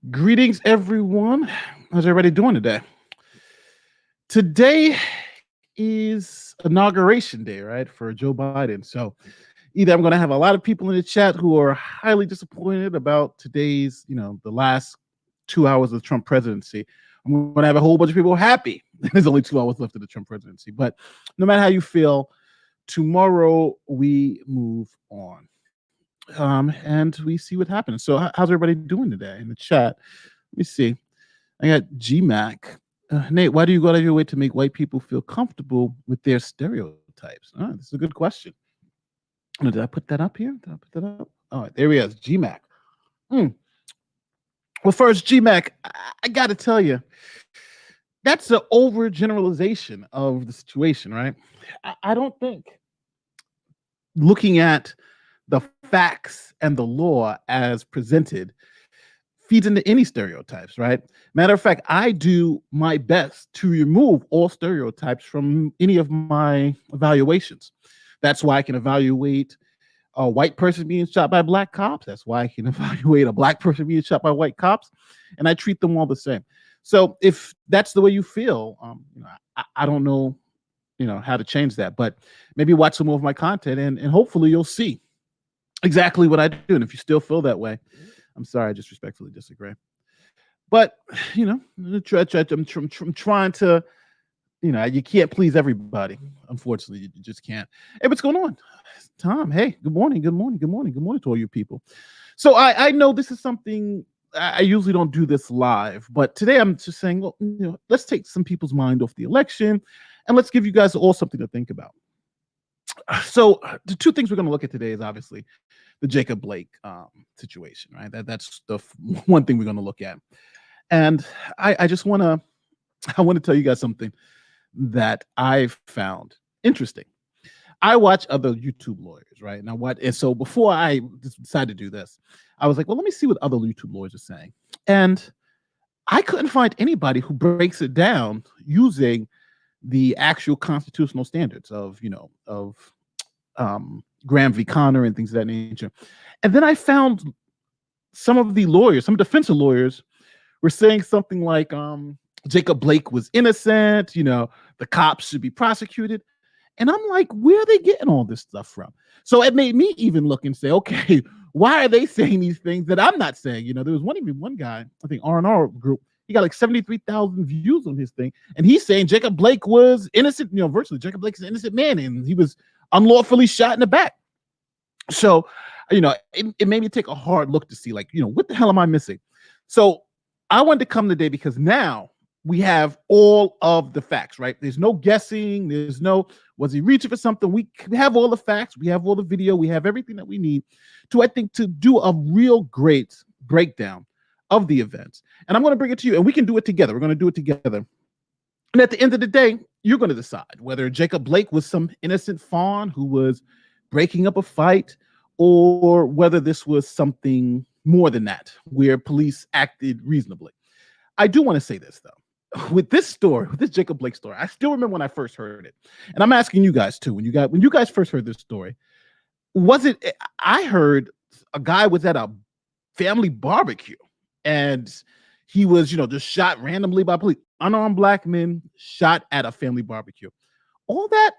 Greetings, everyone. How's everybody doing today? Today is inauguration day, right, for Joe Biden. So either I'm going to have a lot of people in the chat who are highly disappointed about today's, the last 2 hours of the Trump presidency. I'm going to have a whole bunch of people happy. There's only 2 hours left of the Trump presidency. But no matter how you feel, tomorrow we move on. And we see what happens. So how's everybody doing today in the chat? Let me see. I got GMAC. Nate, why do you go out of your way to make white people feel comfortable with their stereotypes? This is a good question. Did I put that up here? Did I put that up? All right, there he is, GMAC. Well, first, GMAC, I got to tell you, that's an overgeneralization of the situation, right? I don't think looking at the facts and the law as presented feeds into any stereotypes, right? Matter of fact, I do my best to remove all stereotypes from any of my evaluations. That's why I can evaluate a white person being shot by black cops. That's why I can evaluate a black person being shot by white cops, and I treat them all the same. So if that's the way you feel, I don't know, how to change that, but maybe watch some more of my content and hopefully you'll see exactly what I do. And if you still feel that way, I'm sorry, I just respectfully disagree. But, I'm trying to, you can't please everybody. Unfortunately, you just can't. Hey, what's going on? Tom, hey, good morning to all you people. So I know this is something, I usually don't do this live, but today I'm just saying, well, let's take some people's mind off the election and let's give you guys all something to think about. So the two things we're going to look at today is obviously the Jacob Blake situation, right? That's the one thing we're going to look at. And I want to tell you guys something that I've found interesting. I watch other YouTube lawyers, right? And so before I decided to do this, I was like, well, let me see what other YouTube lawyers are saying. And I couldn't find anybody who breaks it down using the actual constitutional standards of Graham v. Connor and things of that nature. And then I found some defense lawyers were saying something like Jacob Blake was innocent, the cops should be prosecuted. And I'm like, where are they getting all this stuff from? So it made me even look and say, okay, why are they saying these things that I'm not saying? There was one guy, I think R&R group, he got like 73,000 views on his thing. And he's saying Jacob Blake was innocent, virtually Jacob Blake is an innocent man and he was unlawfully shot in the back. So, it made me take a hard look to see like, what the hell am I missing? So I wanted to come today because now we have all of the facts, right? There's no guessing. There's no, was he reaching for something? We have all the facts. We have all the video. We have everything that we need to, I think, to do a real great breakdown of the events. And I'm going to bring it to you and we can do it together. We're going to do it together. And at the end of the day, you're going to decide whether Jacob Blake was some innocent fawn who was breaking up a fight or whether this was something more than that, where police acted reasonably. I do want to say this, though. With this story, with this Jacob Blake story, I still remember when I first heard it. And I'm asking you guys, too, when you guys first heard this story, I heard a guy was at a family barbecue and he was, just shot randomly by police. Unarmed black men shot at a family barbecue. All that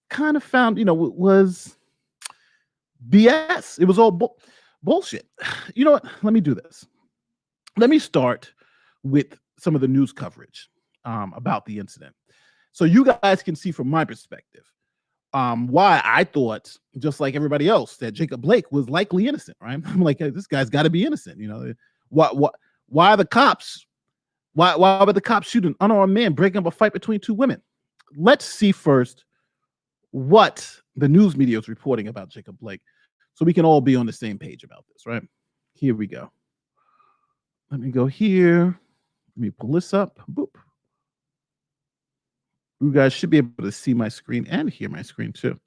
kind of found, was BS. It was all bullshit. You know what? Let me do this. Let me start with some of the news coverage about the incident. So you guys can see from my perspective why I thought, just like everybody else, that Jacob Blake was likely innocent, right? I'm like, hey, this guy's got to be innocent. Why the cops? Why would the cops shoot an unarmed man breaking up a fight between two women? Let's see first what the news media is reporting about Jacob Blake so we can all be on the same page about this, right? Here we go. Let me go here. Let me pull this up. Boop. You guys should be able to see my screen and hear my screen too.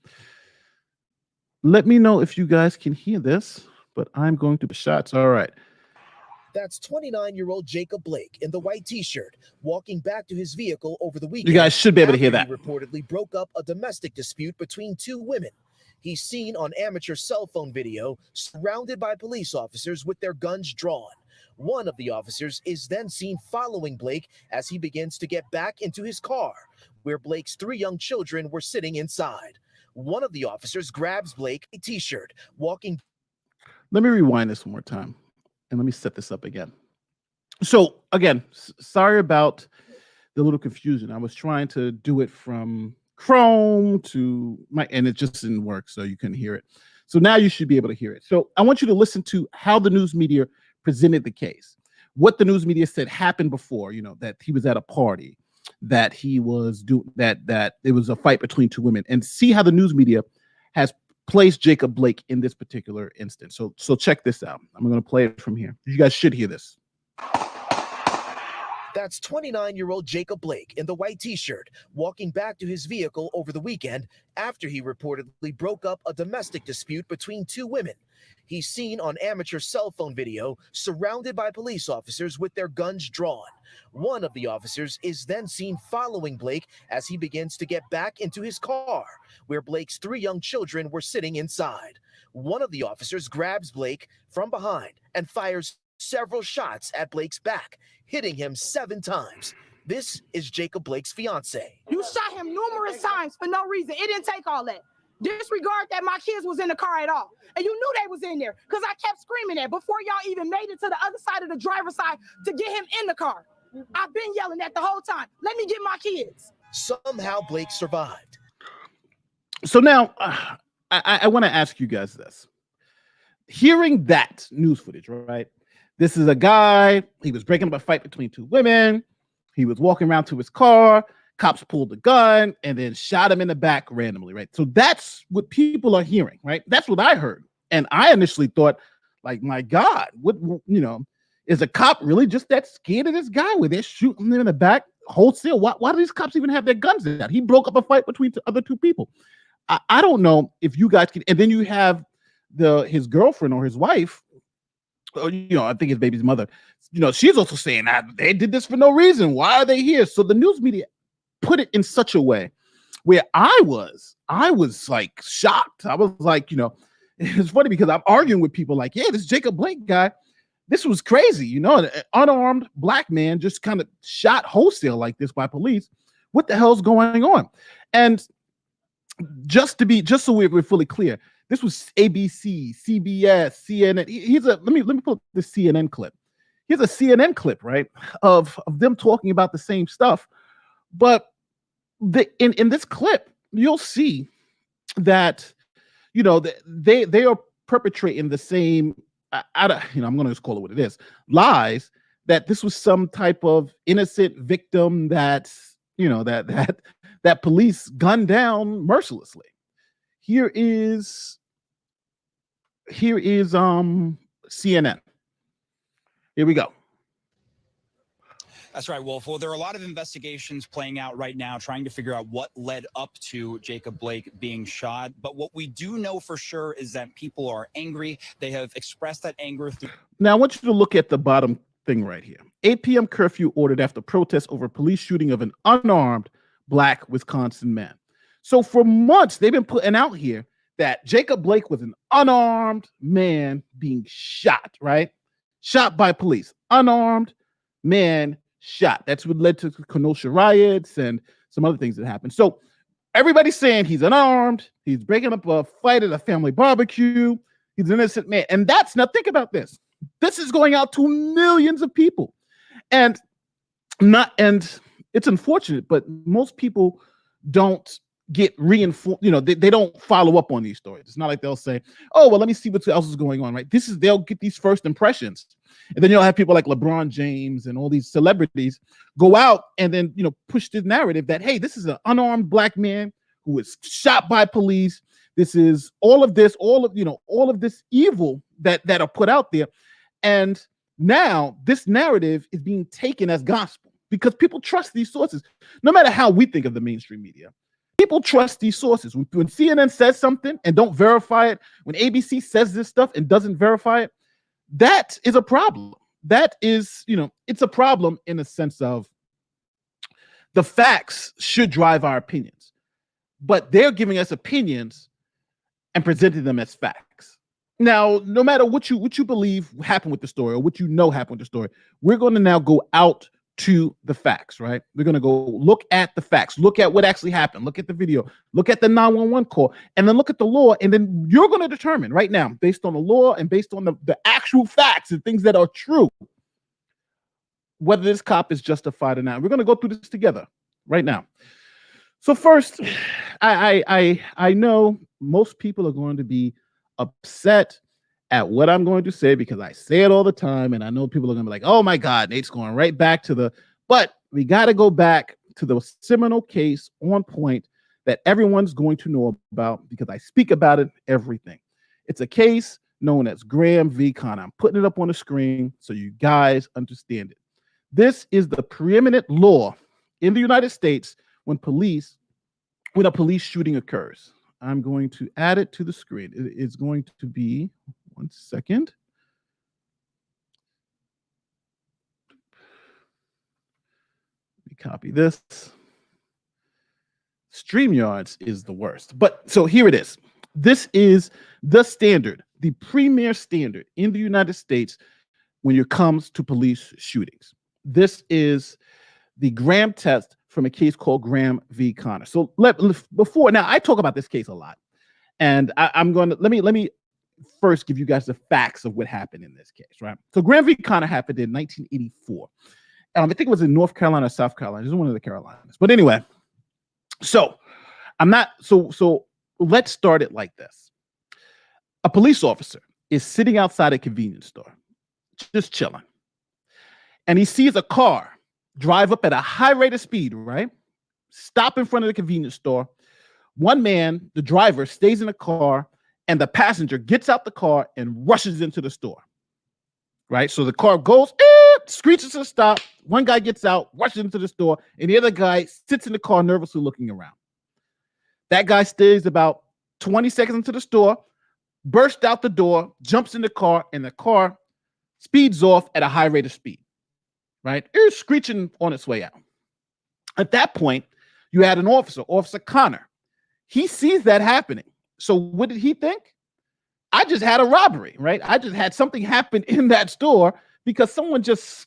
Let me know if you guys can hear this, but I'm going to the shots. All right. That's 29-year-old Jacob Blake in the white t-shirt walking back to his vehicle over the weekend. You guys should be able to hear that. He reportedly broke up a domestic dispute between two women. He's seen on amateur cell phone video surrounded by police officers with their guns drawn. One of the officers is then seen following Blake as he begins to get back into his car, where Blake's 3 young children were sitting inside. One of the officers grabs Blake a t-shirt, walking. Let me rewind this one more time and let me set this up again. So again, sorry about the little confusion. I was trying to do it from Chrome to my, and it just didn't work, so you couldn't hear it. So now you should be able to hear it. So I want you to listen to how the news media presented the case. What the news media said happened before, you know, that he was at a party, that he was doing that it was a fight between 2 women, and see how the news media has placed Jacob Blake in this particular instance. So check this out. I'm going to play it from here. You guys should hear this. That's 29-year-old Jacob Blake in the white t-shirt walking back to his vehicle over the weekend after he reportedly broke up a domestic dispute between 2 women. He's seen on amateur cell phone video surrounded by police officers with their guns drawn. One of the officers is then seen following Blake as he begins to get back into his car, where Blake's 3 young children were sitting inside. One of the officers grabs Blake from behind and fires several shots at Blake's back, hitting him 7 times. This is Jacob Blake's fiance. You shot him numerous times for no reason. It didn't take all that. Disregard that my kids was in the car at all. And you knew they was in there because I kept screaming that before y'all even made it to the other side of the driver's side to get him in the car. I've been yelling that the whole time. Let me get my kids. Somehow Blake survived. So now I want to ask you guys this. Hearing that news footage, right? This is a guy, he was breaking up a fight between 2 women. He was walking around to his car. Cops pulled the gun and then shot him in the back randomly, right? So that's what people are hearing, right? That's what I heard. And I initially thought, like, my God, what, you know, is a cop really just that scared of this guy where they're shooting him in the back wholesale? Why do these cops even have their guns out? He broke up a fight between other 2 people. I don't know if you guys can. And then you have his girlfriend or his wife, or, you know, I think his baby's mother, you know, she's also saying that they did this for no reason. Why are they here? So the news media put it in such a way where I was like shocked. I was like, you know, it's funny because I'm arguing with people like, yeah, this Jacob Blake guy, this was crazy. You know, an unarmed black man just kind of shot wholesale like this by police. What the hell's going on? And just so we're fully clear, this was ABC, CBS, CNN. Let me put the CNN clip. Here's a CNN clip, right, of them talking about the same stuff. But in this clip, you'll see that, you know, they are perpetrating the same, I'm going to just call it what it is, lies, that this was some type of innocent victim that, you know, that police gunned down mercilessly. Here is CNN. Here we go. That's right, Wolf. Well, there are a lot of investigations playing out right now trying to figure out what led up to Jacob Blake being shot. But what we do know for sure is that people are angry. They have expressed that anger through. Now, I want you to look at the bottom thing right here. 8 p.m. curfew ordered after protests over police shooting of an unarmed black Wisconsin man. So for months, they've been putting out here that Jacob Blake was an unarmed man being shot, right? Shot by police. Unarmed man shot. That's what led to Kenosha riots and some other things that happened. So everybody's saying he's unarmed. He's breaking up a fight at a family barbecue. He's an innocent man. And now think about this. This is going out to millions of people. And it's unfortunate, but most people don't get reinforced, you know, they don't follow up on these stories. It's not like they'll say, oh, well, let me see what else is going on, right? They'll get these first impressions. And then you'll have people like LeBron James and all these celebrities go out and then, you know, push the narrative that, hey, this is an unarmed black man who was shot by police. This is all of this evil that are put out there. And now this narrative is being taken as gospel because people trust these sources, no matter how we think of the mainstream media. People trust these sources. When CNN says something and don't verify it, when ABC says this stuff and doesn't verify it, that is a problem. That is, you know, it's a problem in the sense of the facts should drive our opinions, but they're giving us opinions and presenting them as facts. Now, no matter what you believe happened with the story or what you know happened with the story, we're going to now go out to the facts, right? We're going to go look at the facts, look at what actually happened, look at the video, look at the 911 call, and then look at the law. And then you're going to determine right now, based on the law and based on the actual facts and things that are true, whether this cop is justified or not. We're going to go through this together right now. So first, I know most people are going to be upset at what I'm going to say because I say it all the time, and I know people are going to be like, oh my God, Nate's going right back to the, but we got to go back to the seminal case on point that everyone's going to know about because I speak about it everything. It's a case known as Graham v. Connor. I'm putting it up on the screen so you guys understand it. This is the preeminent law in the United States when a police shooting occurs. I'm going to add it to the screen. It is going to be, one second. Let me copy this. StreamYards is the worst. But so here it is. This is the standard, the premier standard in the United States when it comes to police shootings. This is the Graham test from a case called Graham v. Connor. So before now, I talk about this case a lot, and I'm going to let me first give you guys the facts of what happened in this case, right? So Graham v. Connor happened in 1984. I think it was in North Carolina or South Carolina. It was one of the Carolinas. But anyway, so let's start it like this. A police officer is sitting outside a convenience store, just chilling, and he sees a car drive up at a high rate of speed, right? Stop in front of the convenience store. One man, the driver, stays in the car, and the passenger gets out the car and rushes into the store, right? So the car goes, screeches to a stop. One guy gets out, rushes into the store, and the other guy sits in the car nervously looking around. That guy stays about 20 seconds into the store, bursts out the door, jumps in the car, and the car speeds off at a high rate of speed. Right? It's screeching on its way out. At that point, you had an officer, Officer Connor. He sees that happening. So what did he think? I just had a robbery, right? I just had something happen in that store because someone just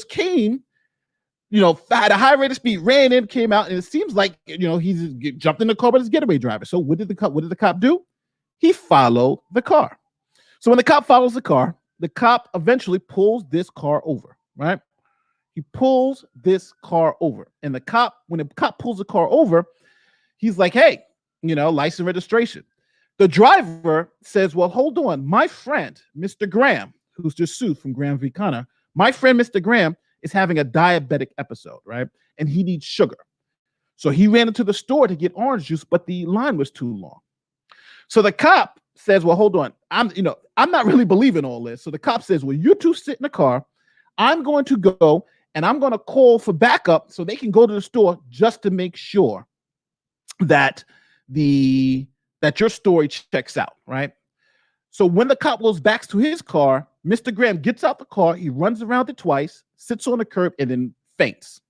came, at a high rate of speed, ran in, came out, and it seems like, he's jumped in the car with his getaway driver. So what did the cop do? He followed the car. So when the cop follows the car, the cop eventually pulls this car over, right? He pulls this car over, and when the cop pulls the car over, he's like, hey, license registration. The driver says, well, hold on. My friend, Mr. Graham, who's just sued from Graham v. Connor, my friend, Mr. Graham, is having a diabetic episode, right? And he needs sugar. So he ran into the store to get orange juice, but the line was too long. So the cop says, well, hold on. I'm not really believing all this. So the cop says, well, you two sit in the car. I'm going to go and I'm going to call for backup so they can go to the store just to make sure that your story checks out, right? So when the cop goes back to his car, Mr. Graham gets out the car, he runs around it twice, sits on the curb, and then faints.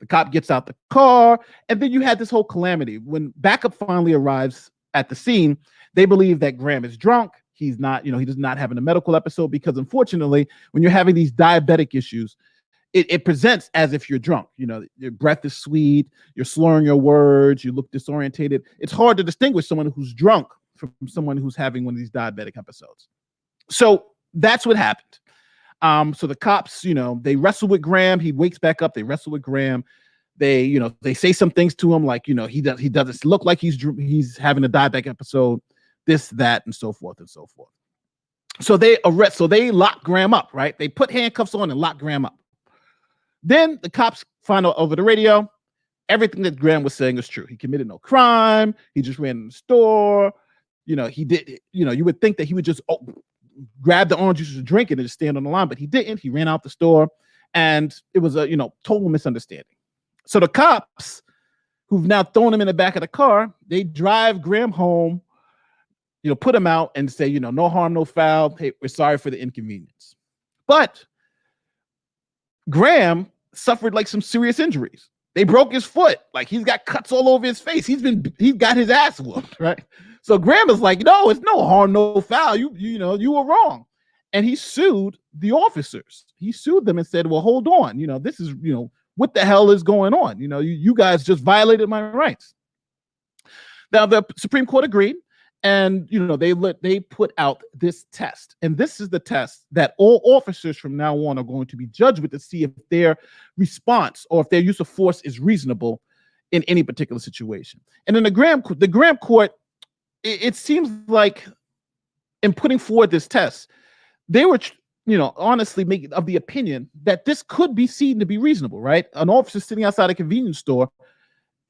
The cop gets out the car, and then you had this whole calamity. When backup finally arrives at the scene, they believe that Graham is drunk. He's not, he does not have a medical episode because unfortunately, when you're having these diabetic issues, it presents as if you're drunk. Your breath is sweet, you're slurring your words, you look disorientated. It's hard to distinguish someone who's drunk from someone who's having one of these diabetic episodes. So that's what happened. So the cops, they wrestle with Graham. He wakes back up. They wrestle with Graham. They say some things to him like, he doesn't look like he's having a diabetic episode, this, that, and so forth and so forth. So they lock Graham up, right? They put handcuffs on and lock Graham up. Then the cops find out over the radio everything that Graham was saying is true. He committed no crime. He just ran in the store. He did. You would think that he would just grab the orange juice to drink it and just stand on the line, but he didn't. He ran out the store, and it was a total misunderstanding. So the cops, who've now thrown him in the back of the car, they drive Graham home, put him out and say, no harm, no foul. Hey, we're sorry for the inconvenience. But Graham suffered like some serious injuries. They broke his foot. Like he's got cuts all over his face. He's got his ass whooped, right? So Graham is like, no, it's no harm, no foul. You know, you were wrong. And he sued the officers. He sued them and said, well, hold on. You know, this is, you know, what the hell is going on? You know, you guys just violated my rights. Now, the Supreme Court agreed. And, you know, they put out this test. And this is the test that all officers from now on are going to be judged with to see if their response or if their use of force is reasonable in any particular situation. And in the Graham court, it seems like in putting forward this test, they were, you know, honestly making of the opinion that this could be seen to be reasonable, right? An officer sitting outside a convenience store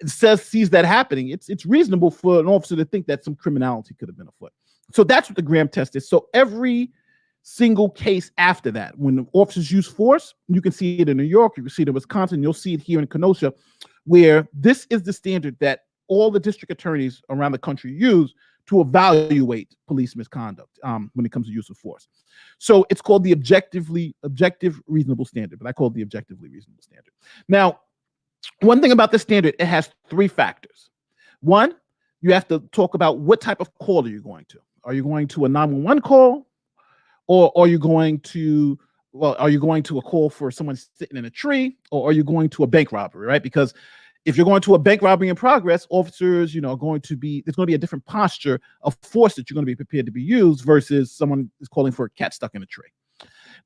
sees that happening. It's reasonable for an officer to think that some criminality could have been afoot. So that's what the Graham test is. So every single case after that, when the officers use force, you can see it in New York, you can see it in Wisconsin, you'll see it here in Kenosha, where this is the standard that all the district attorneys around the country use to evaluate police misconduct when it comes to use of force. So it's called the objective reasonable standard, but I call it the objectively reasonable standard. Now, one thing about the standard, it has three factors. One, you have to talk about what type of call are you going to. Are you going to a 911 call, or are you going to a call for someone sitting in a tree, or are you going to a bank robbery, right? Because if you're going to a bank robbery in progress, officers, you know, there's going to be a different posture of force that you're going to be prepared to be used versus someone is calling for a cat stuck in a tree.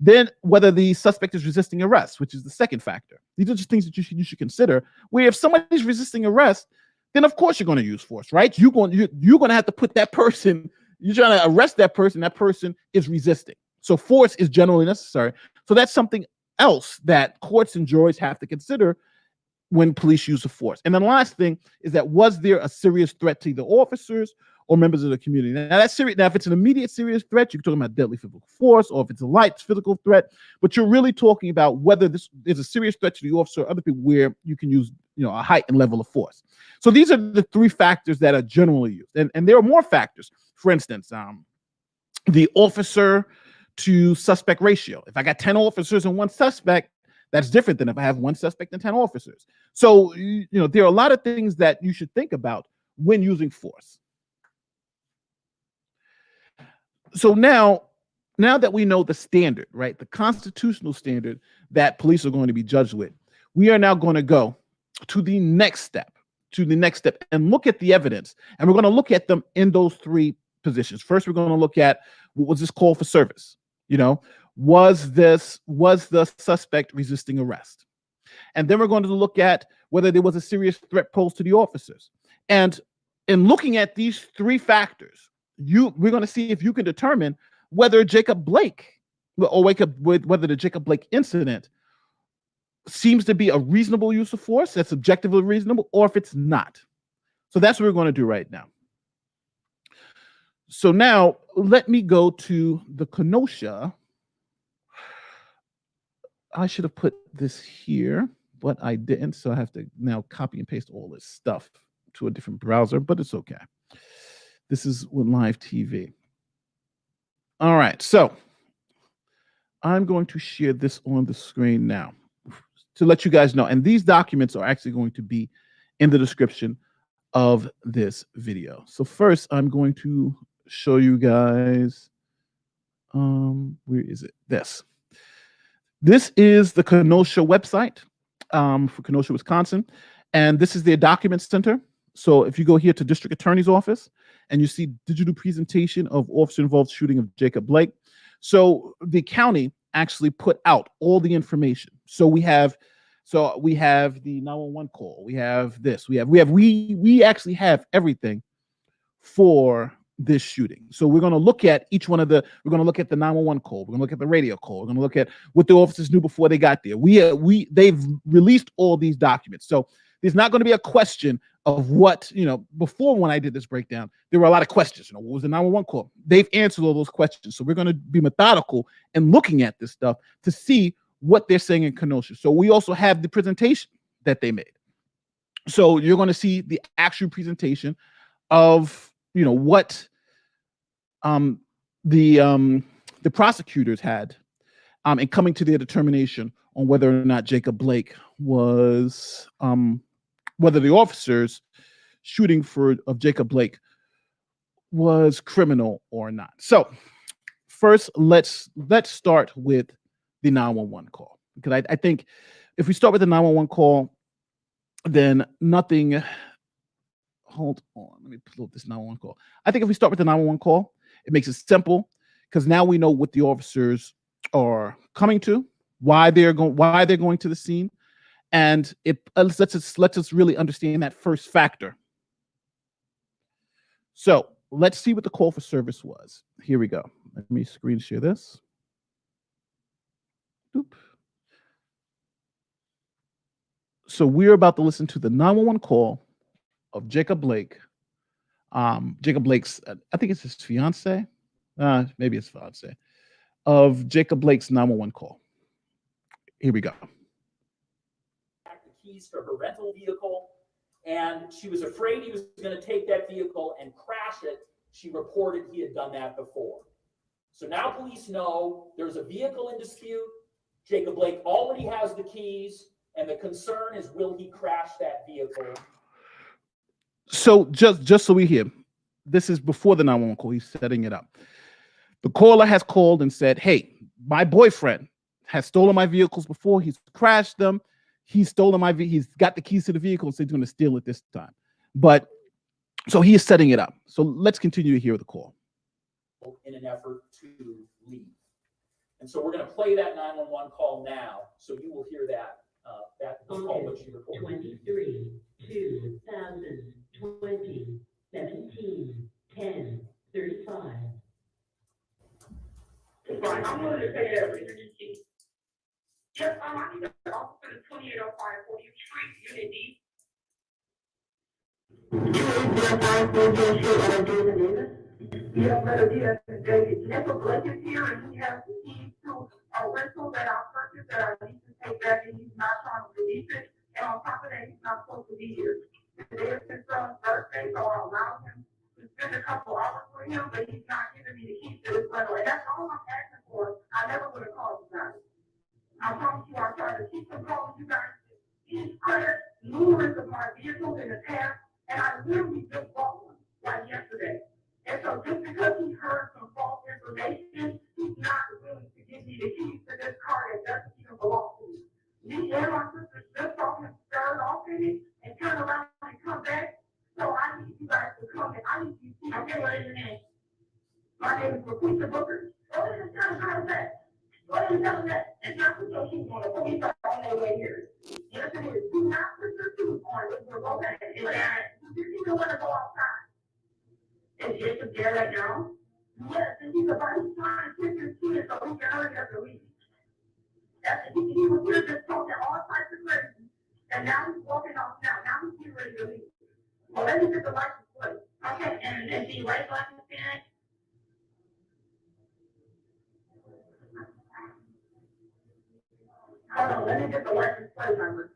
Then whether the suspect is resisting arrest, which is the second factor. These are just things that you should consider, where if somebody's resisting arrest, then of course you're going to use force, right? You're going to have to put that person, you're trying to arrest that person is resisting. So force is generally necessary. So that's something else that courts and juries have to consider when police use of force. And then the last thing is that, was there a serious threat to the officers or members of the community? Now that's serious. Now, if it's an immediate serious threat, you're talking about deadly physical force, or if it's a light physical threat, but you're really talking about whether this is a serious threat to the officer or other people where you can use, you know, a heightened level of force. So these are the three factors that are generally used. And there are more factors. For instance, the officer to suspect ratio. If I got 10 officers and one suspect, that's different than if I have one suspect and 10 officers. So, you know, there are a lot of things that you should think about when using force. So now that we know the standard, right, the constitutional standard that police are going to be judged with, we are now going to go to the next step and look at the evidence. And we're going to look at them in those three positions. First, we're going to look at, what was this call for service? You know, was the suspect resisting arrest? And then we're going to look at whether there was a serious threat posed to the officers. And in looking at these three factors, we're going to see if you can determine whether Jacob Blake, or whether the Jacob Blake incident seems to be a reasonable use of force, that's objectively reasonable, or if it's not. So that's what we're going to do right now. So now let me go to the Kenosha. I should have put this here, but I didn't. So I have to now copy and paste all this stuff to a different browser, but it's okay. This is with live TV. All right, so I'm going to share this on the screen now to let you guys know. And these documents are actually going to be in the description of this video. So first, I'm going to show you guys, where is it? This is the Kenosha website for Kenosha, Wisconsin. And this is their document center. So if you go here to District Attorney's Office and you see digital presentation of officer-involved shooting of Jacob Blake. So the county actually put out all the information. So we have the 911 call. We have this. We actually have everything for this shooting. So we're going to look at each one of we're going to look at the 911 call. We're going to look at the radio call. We're going to look at what the officers knew before they got there. They've released all these documents. So there's not going to be a question of what, you know, before when I did this breakdown, there were a lot of questions. You know, what was the 911 call? They've answered all those questions. So we're going to be methodical in looking at this stuff to see what they're saying in Kenosha. So we also have the presentation that they made. So you're going to see the actual presentation of, you know, what the prosecutors had in coming to their determination on whether or not Jacob Blake was, whether the officers shooting of Jacob Blake was criminal or not. So first, let's start with the 911 call, because I think if we start with the 911 call, then nothing. Hold on, let me pull up this 911 call. I think if we start with the 911 call, it makes it simple, because now we know what the officers are coming to, why they're going to the scene, and it lets us really understand that first factor. So let's see what the call for service was. Here we go. Let me screen share this. Oop. So we're about to listen to the 911 call of Jacob Blake. Jacob Blake's, I think it's his fiance, maybe his fiance, of Jacob Blake's 911 call. Here we go. The keys for her rental vehicle, and she was afraid he was going to take that vehicle and crash it. She reported he had done that before. So now police know there's a vehicle in dispute. Jacob Blake already has the keys, and the concern is, will he crash that vehicle? So just so we hear, this is before the 911 call. He's setting it up. The caller has called and said, hey, my boyfriend has stolen my vehicles before. He's crashed them. He's stolen my he's got the keys to the vehicle, so he's going to steal it this time. But so he is setting it up. So let's continue to hear the call. In an effort to leave. And so we're going to play that 911 call now, so you will hear that call that she recorded. 23/2020, 17/10/35. Right, I'm going to say that emergency. Yes, I need the officer to 2805 40th Street, Unit D. Yeah, but Jacob Blake is here, and he has the keys to a rental that I purchased that I need to take back, and he's not trying to release it. And on top of that, he's not supposed to be here. Today is his son's birthday, so I allowed him to spend a couple hours with him, but he's not giving me the keys to this rental. And that's all I'm asking for. I never would have called you guys. I promise you, I tried to keep from calling you guys. He's cleared numerous of my vehicles in the past, and I literally just bought one like yesterday. And so just because he heard some false information, he's not willing to give me the keys to this car that doesn't even belong to me. Me and my sister just saw him stirred off in it and turn around and come back. So I need you guys to come and I need you to. Okay, what is your name? My name is Laquisha Booker. Go ahead and tell her that. Go ahead and tell her that. It's not because she's on the police on their way here. Yes, it is. Do not put your shoes on. It will go back. You didn't even want to go outside. Is Jacob there right now? Yes, and he's about to trying to kiss his kids so he can hurry up and leave. He was here just talking all types of crazy, and now he's walking off now. Now he's getting ready to leave. Well, let me get the license plate. Okay, and the white license plate? Hold on, let me get the license plate number.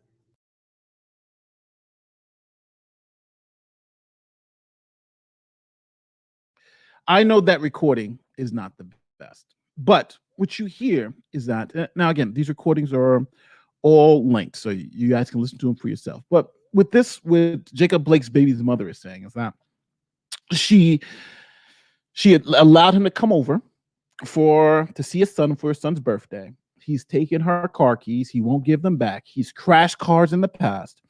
I know that recording is not the best, but what you hear is that, now again, these recordings are all linked, so you guys can listen to them for yourself. But with Jacob Blake's baby's mother is saying is that she had allowed him to come over to see his son for his son's birthday. He's taken her car keys. He won't give them back. He's crashed cars in the past,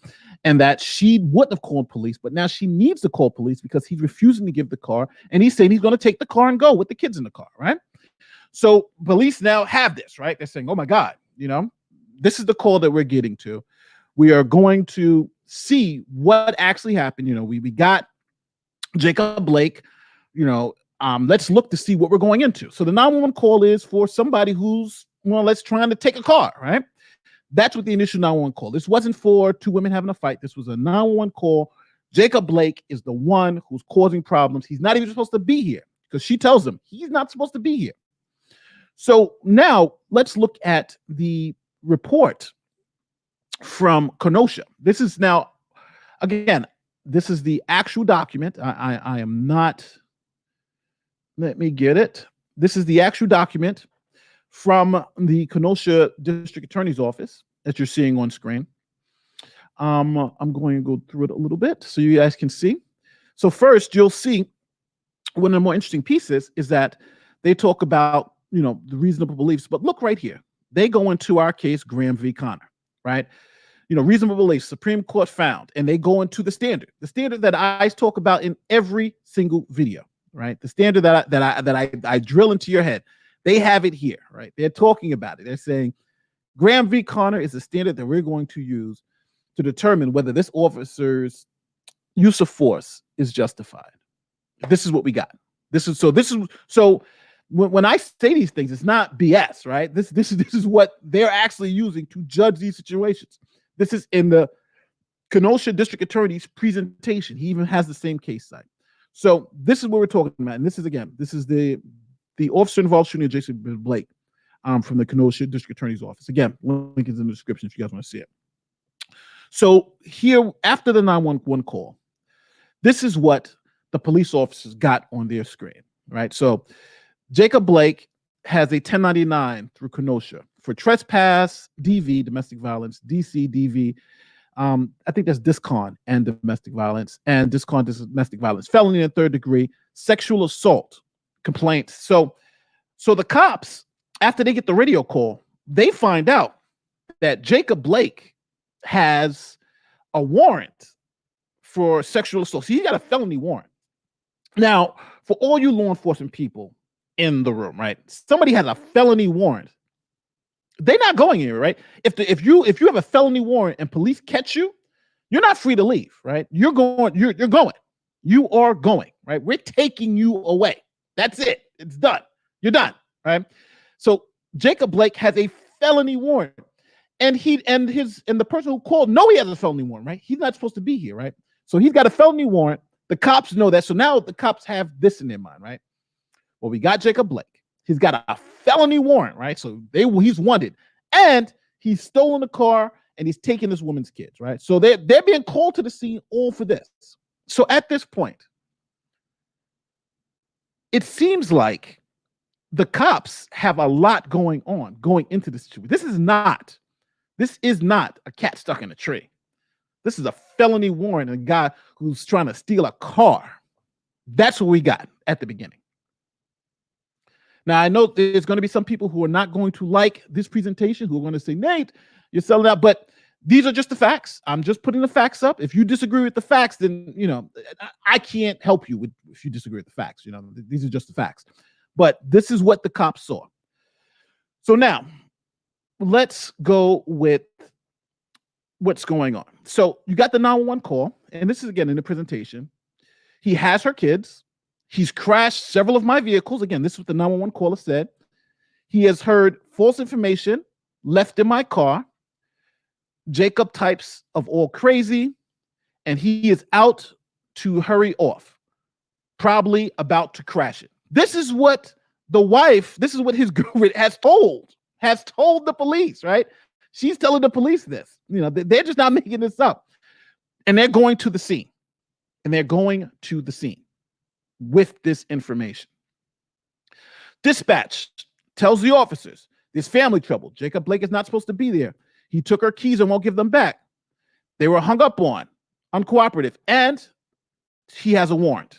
and that she wouldn't have called police, but now she needs to call police because he's refusing to give the car, and he's saying he's going to take the car and go with the kids in the car, right? So police now have this, right? They're saying, oh my God, this is the call that we're getting to. We are going to see what actually happened. We got Jacob Blake, let's look to see what we're going into. So the 911 call is for somebody who's more or less trying to take a car, right? That's what the initial 911 call. This wasn't for two women having a fight. This was a 911 call. Jacob Blake is the one who's causing problems. He's not even supposed to be here because she tells him he's not supposed to be here. So now let's look at the report from Kenosha. This is now, again, this is the actual document. I am not, let me get it. This is the actual document from the Kenosha District Attorney's Office that you're seeing on screen. I'm going to go through it a little bit so you guys can see. So first, you'll see one of the more interesting pieces is that they talk about, the reasonable beliefs. But look right here. They go into our case, Graham v. Connor, right? Reasonable beliefs, Supreme Court found, and they go into the standard that I talk about in every single video, right? The standard that I drill into your head. They have it here, right? They're talking about it. They're saying Graham v. Connor is the standard that we're going to use to determine whether this officer's use of force is justified. This is what we got. So when I say these things, it's not BS, right? This is what they're actually using to judge these situations. This is in the Kenosha District Attorney's presentation. He even has the same case site. So this is what we're talking about. And this is the officer involved shooting Jason Blake from the Kenosha District Attorney's office. Again, link is in the description if you guys want to see it. So here, after the 911 call, this is what the police officers got on their screen, right? So Jacob Blake has a 1099 through Kenosha for trespass, DV, domestic violence, DC, DV. I think that's discon and domestic violence, and discon, domestic violence, felony in third degree, sexual assault complaints. So the cops, after they get the radio call, they find out that Jacob Blake has a warrant for sexual assault. So he got a felony warrant. Now, for all you law enforcement people in the room, right? Somebody has a felony warrant. They're not going anywhere, right? If you have a felony warrant and police catch you, you're not free to leave, right? You're going. You are going, right? We're taking you away. That's it. It's done. You're done, right? So Jacob Blake has a felony warrant, and the person who called know he has a felony warrant, right? He's not supposed to be here, right? So he's got a felony warrant. The cops know that. So now the cops have this in their mind, right? Well, we got Jacob Blake. He's got a felony warrant, right? So he's wanted, and he's stolen a car, and he's taking this woman's kids, right? So they're being called to the scene all for this. So at this point, it seems like the cops have a lot going on going into this situation. This is not a cat stuck in a tree. This is a felony warrant, a guy who's trying to steal a car. That's what we got at the beginning. Now, I know there's going to be some people who are not going to like this presentation, who are going to say, Nate, you're selling out. But these are just the facts. I'm just putting the facts up. If you disagree with the facts, then, I can't help you if you disagree with the facts. These are just the facts. But this is what the cops saw. So now, let's go with what's going on. So you got the 911 call, and this is, again, in the presentation. He has her kids. He's crashed several of my vehicles. Again, this is what the 911 caller said. He has heard false information left in my car. Jacob types of all crazy, and he is out to hurry off, probably about to crash it. This is what his girlfriend has told the police, right? She's telling the police this. They're just not making this up. And they're going to the scene. With this information. Dispatch tells the officers there's family trouble. Jacob Blake is not supposed to be there. He took her keys and won't give them back. They were hung up on, uncooperative, and he has a warrant.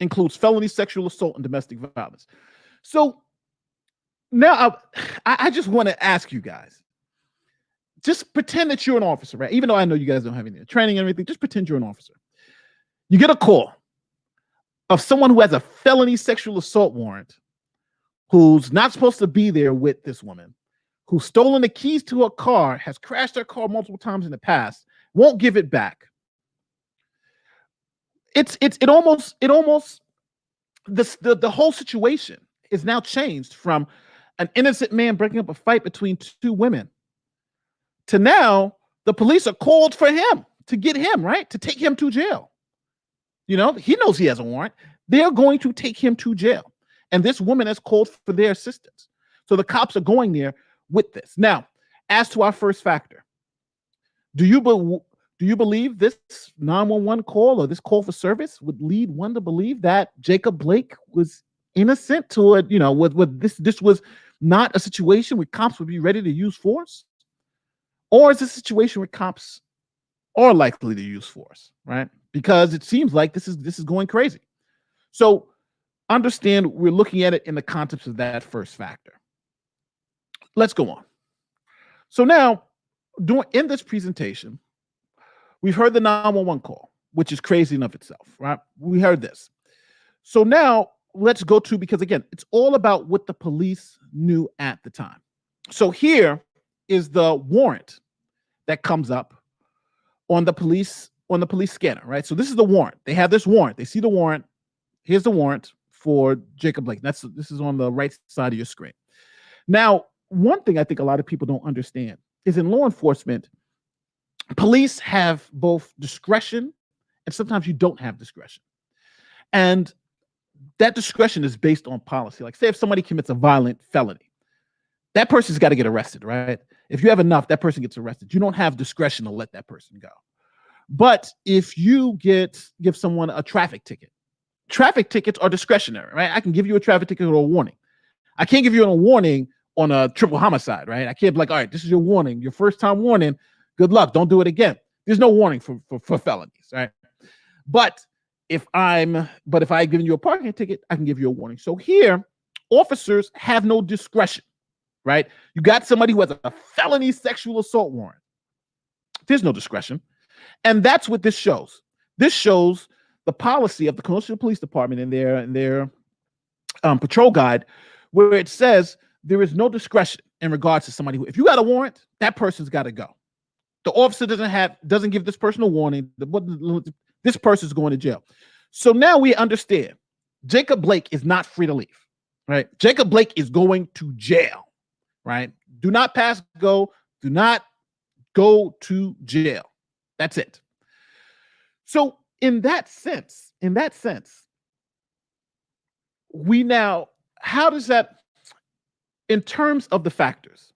Includes felony sexual assault and domestic violence. So now I just want to ask you guys, just pretend that you're an officer, right? Even though I know you guys don't have any training and everything, just pretend you're an officer. You get a call of someone who has a felony sexual assault warrant, who's not supposed to be there with this woman, who's stolen the keys to a car, has crashed her car multiple times in the past, won't give it back. It almost the whole situation is now changed from an innocent man breaking up a fight between two women to now the police are called for him to get him, right? To take him to jail. He knows he has a warrant. They're going to take him to jail. And this woman has called for their assistance. So the cops are going there with this. Now, as to our first factor, do you believe this 911 call or this call for service would lead one to believe that Jacob Blake was innocent this was not a situation where cops would be ready to use force? Or is this a situation where cops are likely to use force, right? Because it seems like this is going crazy. So understand we're looking at it in the context of that first factor. Let's go on. So now, in this presentation, we've heard the 911 call, which is crazy in of itself, right? We heard this. So now let's go to, because again, it's all about what the police knew at the time. So here is the warrant that comes up on the police scanner, right? So this is the warrant. They have this warrant. They see the warrant. Here's the warrant for Jacob Blake. This is on the right side of your screen. Now, one thing I think a lot of people don't understand is in law enforcement, police have both discretion and sometimes you don't have discretion. And that discretion is based on policy. Like say if somebody commits a violent felony, that person's got to get arrested, right? If you have enough, that person gets arrested. You don't have discretion to let that person go. But if you give someone a traffic tickets are discretionary, right? I can give you a traffic ticket or a warning. I can't give you a warning on a triple homicide, right? I can't be like, all right, this is your warning, your first time warning. Good luck. Don't do it again. There's no warning for felonies, right? But if I've given you a parking ticket, I can give you a warning. So here, officers have no discretion, right? You got somebody who has a felony sexual assault warrant. There's no discretion. And that's what this shows. This shows the policy of the Commercial Police Department in their patrol guide, where it says there is no discretion in regards to somebody who, if you got a warrant, that person's got to go. The officer doesn't give this person a warning. This person's going to jail. So now we understand Jacob Blake is not free to leave, right? Jacob Blake is going to jail, right? Do not pass go. Do not go to jail. That's it. So in that sense, we now, how does that, in terms of the factors,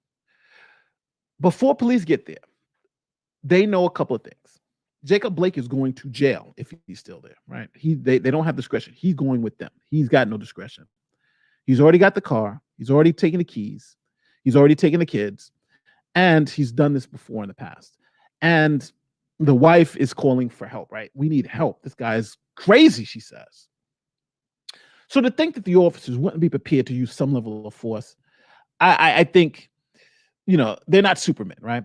before police get there, they know a couple of things. Jacob Blake is going to jail if he's still there, right? They don't have discretion. He's going with them. He's got no discretion. He's already got the car. He's already taken the keys. He's already taken the kids. And he's done this before in the past. And the wife is calling for help, right? We need help. This guy is crazy, she says. So to think that the officers wouldn't be prepared to use some level of force, I think, they're not Supermen, right?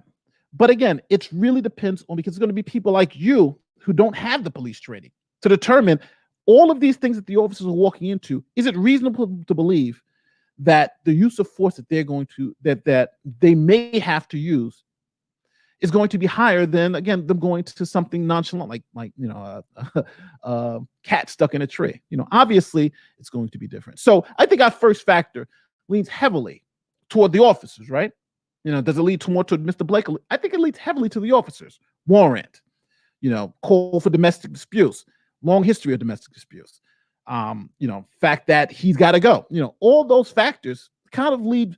But again, it really depends on, because it's going to be people like you who don't have the police training to determine all of these things that the officers are walking into. Is it reasonable to believe that the use of force that that they may have to use is going to be higher than, again, them going to something nonchalant, like a cat stuck in a tree? Obviously it's going to be different. So I think our first factor leans heavily toward the officers, right? Does it lead more to Mr. Blake? I think it leads heavily to the officers. Warrant, call for domestic disputes, long history of domestic disputes. Fact that he's got to go. All those factors kind of lead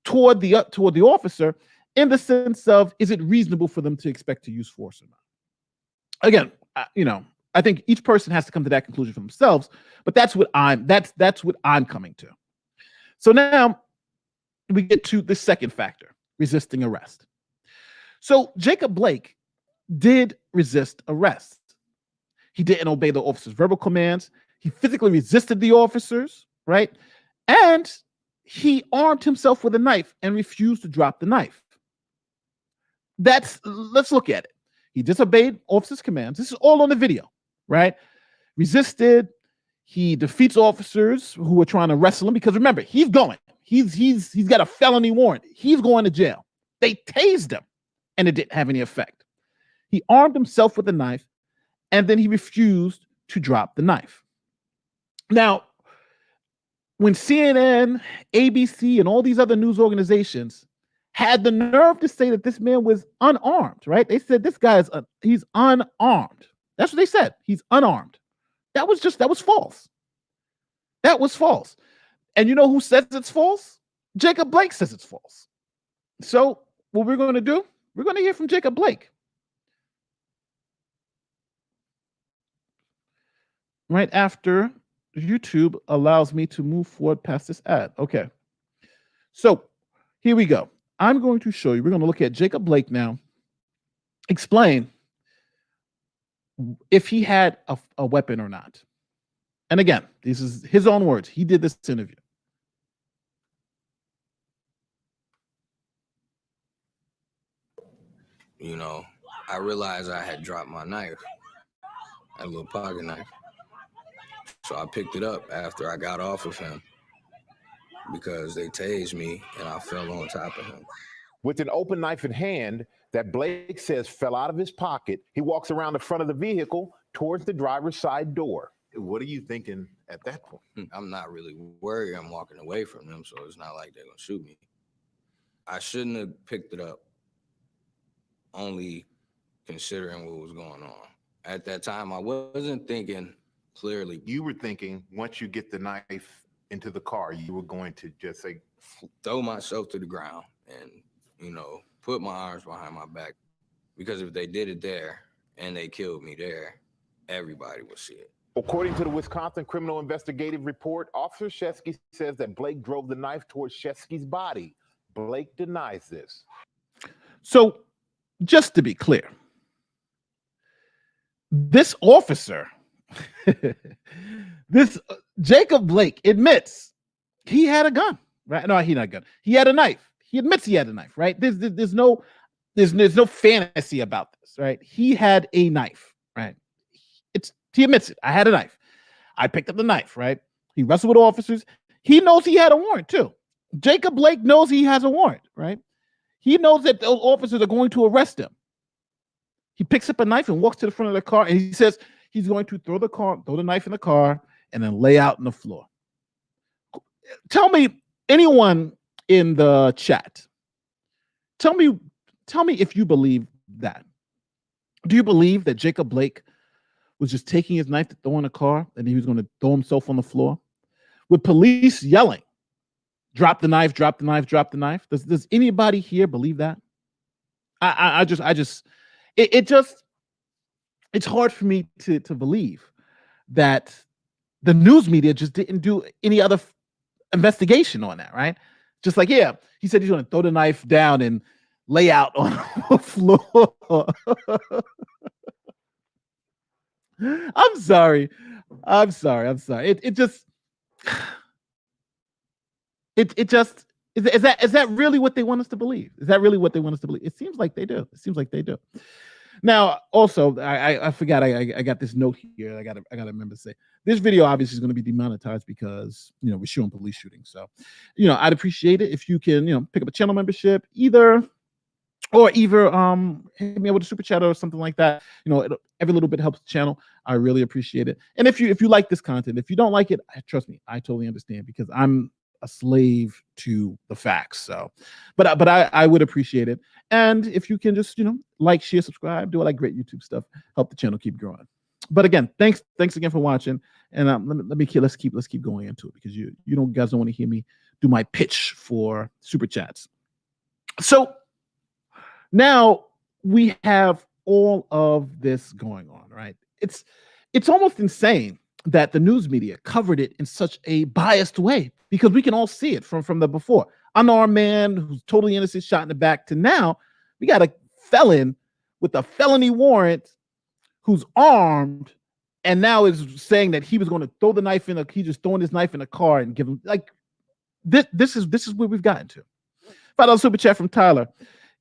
toward the officer in the sense of, is it reasonable for them to expect to use force or not? Again, I think each person has to come to that conclusion for themselves, but that's what I'm coming to. So now we get to the second factor. Resisting arrest. So Jacob Blake did resist arrest. He didn't obey the officer's verbal commands. He physically resisted the officers, right? And he armed himself with a knife and refused to drop the knife. Let's look at it. He disobeyed officers' commands. This is all on the video, right? Resisted. He defeats officers who are trying to wrestle him, because remember, he's going. He's got a felony warrant. He's going to jail. They tased him and it didn't have any effect. He armed himself with a knife and then he refused to drop the knife. Now, when CNN, ABC, and all these other news organizations had the nerve to say that this man was unarmed, right? They said this guy he's unarmed. That's what they said. He's unarmed. That was false. That was false. And you know who says it's false? Jacob Blake says it's false. So what we're going to do, we're going to hear from Jacob Blake. Right after YouTube allows me to move forward past this ad. Okay. So here we go. I'm going to show you, we're going to look at Jacob Blake now, explain if he had a weapon or not. And again, this is his own words. He did this interview. You know, I realized I had dropped my knife, a little pocket knife. So I picked it up after I got off of him because they tased me and I fell on top of him. With an open knife in hand that Blake says fell out of his pocket, he walks around the front of the vehicle towards the driver's side door. What are you thinking at that point? I'm not really worried. I'm walking away from them, so it's not like they're going to shoot me. I shouldn't have picked it up, only considering what was going on. At that time, I wasn't thinking clearly. You were thinking once you get the knife into the car, you were going to just say, throw myself to the ground and, you know, put my arms behind my back. Because if they did it there and they killed me there, everybody would see it. According to the Wisconsin Criminal Investigative Report, Officer Shesky says that Blake drove the knife towards Shesky's body. Blake denies this. So, just to be clear, this officer, this Jacob Blake admits he had a gun, right? No, he had a gun. He had a knife. He admits he had a knife, right? There's no fantasy about this, right? He had a knife, right? He admits it. I had a knife. I picked up the knife, right? He wrestled with officers. He knows he had a warrant too. Jacob Blake knows he has a warrant, right? He knows that those officers are going to arrest him. He picks up a knife and walks to the front of the car, and he says he's going to throw the knife in the car, and then lay out on the floor. Tell me, anyone in the chat, tell me if you believe that. Do you believe that Jacob Blake was just taking his knife to throw in a car and he was going to throw himself on the floor? With police yelling, drop the knife, drop the knife, drop the knife. Does anybody here believe that? It's hard for me to believe that the news media just didn't do any other investigation on that, right? Just like, yeah, he said he's going to throw the knife down and lay out on the floor. I'm sorry. It just is that really what they want us to believe? Is that really what they want us to believe? It seems like they do. Now, also, I forgot I got this note here. I gotta remember to say this video obviously is going to be demonetized because we're showing police shootings. So, I'd appreciate it if you can pick up a channel membership, either hit me up with a super chat or something like that. Every little bit helps the channel. I really appreciate it. And if you like this content, if you don't like it, trust me, I totally understand, because I'm a slave to the facts. So, but I would appreciate it. And if you can just like, share, subscribe, do all that great YouTube stuff, help the channel keep growing. But again, thanks again for watching. And let's keep going into it, because you guys don't want to hear me do my pitch for super chats. So now we have all of this going on, right? It's almost insane that the news media covered it in such a biased way, because we can all see it from the before. Unarmed man who's totally innocent, shot in the back, to now we got a felon with a felony warrant who's armed, and now is saying that he was going to throw the knife he's just throwing his knife in a car and give him, like, this is where we've gotten to. $5 super chat from Tyler.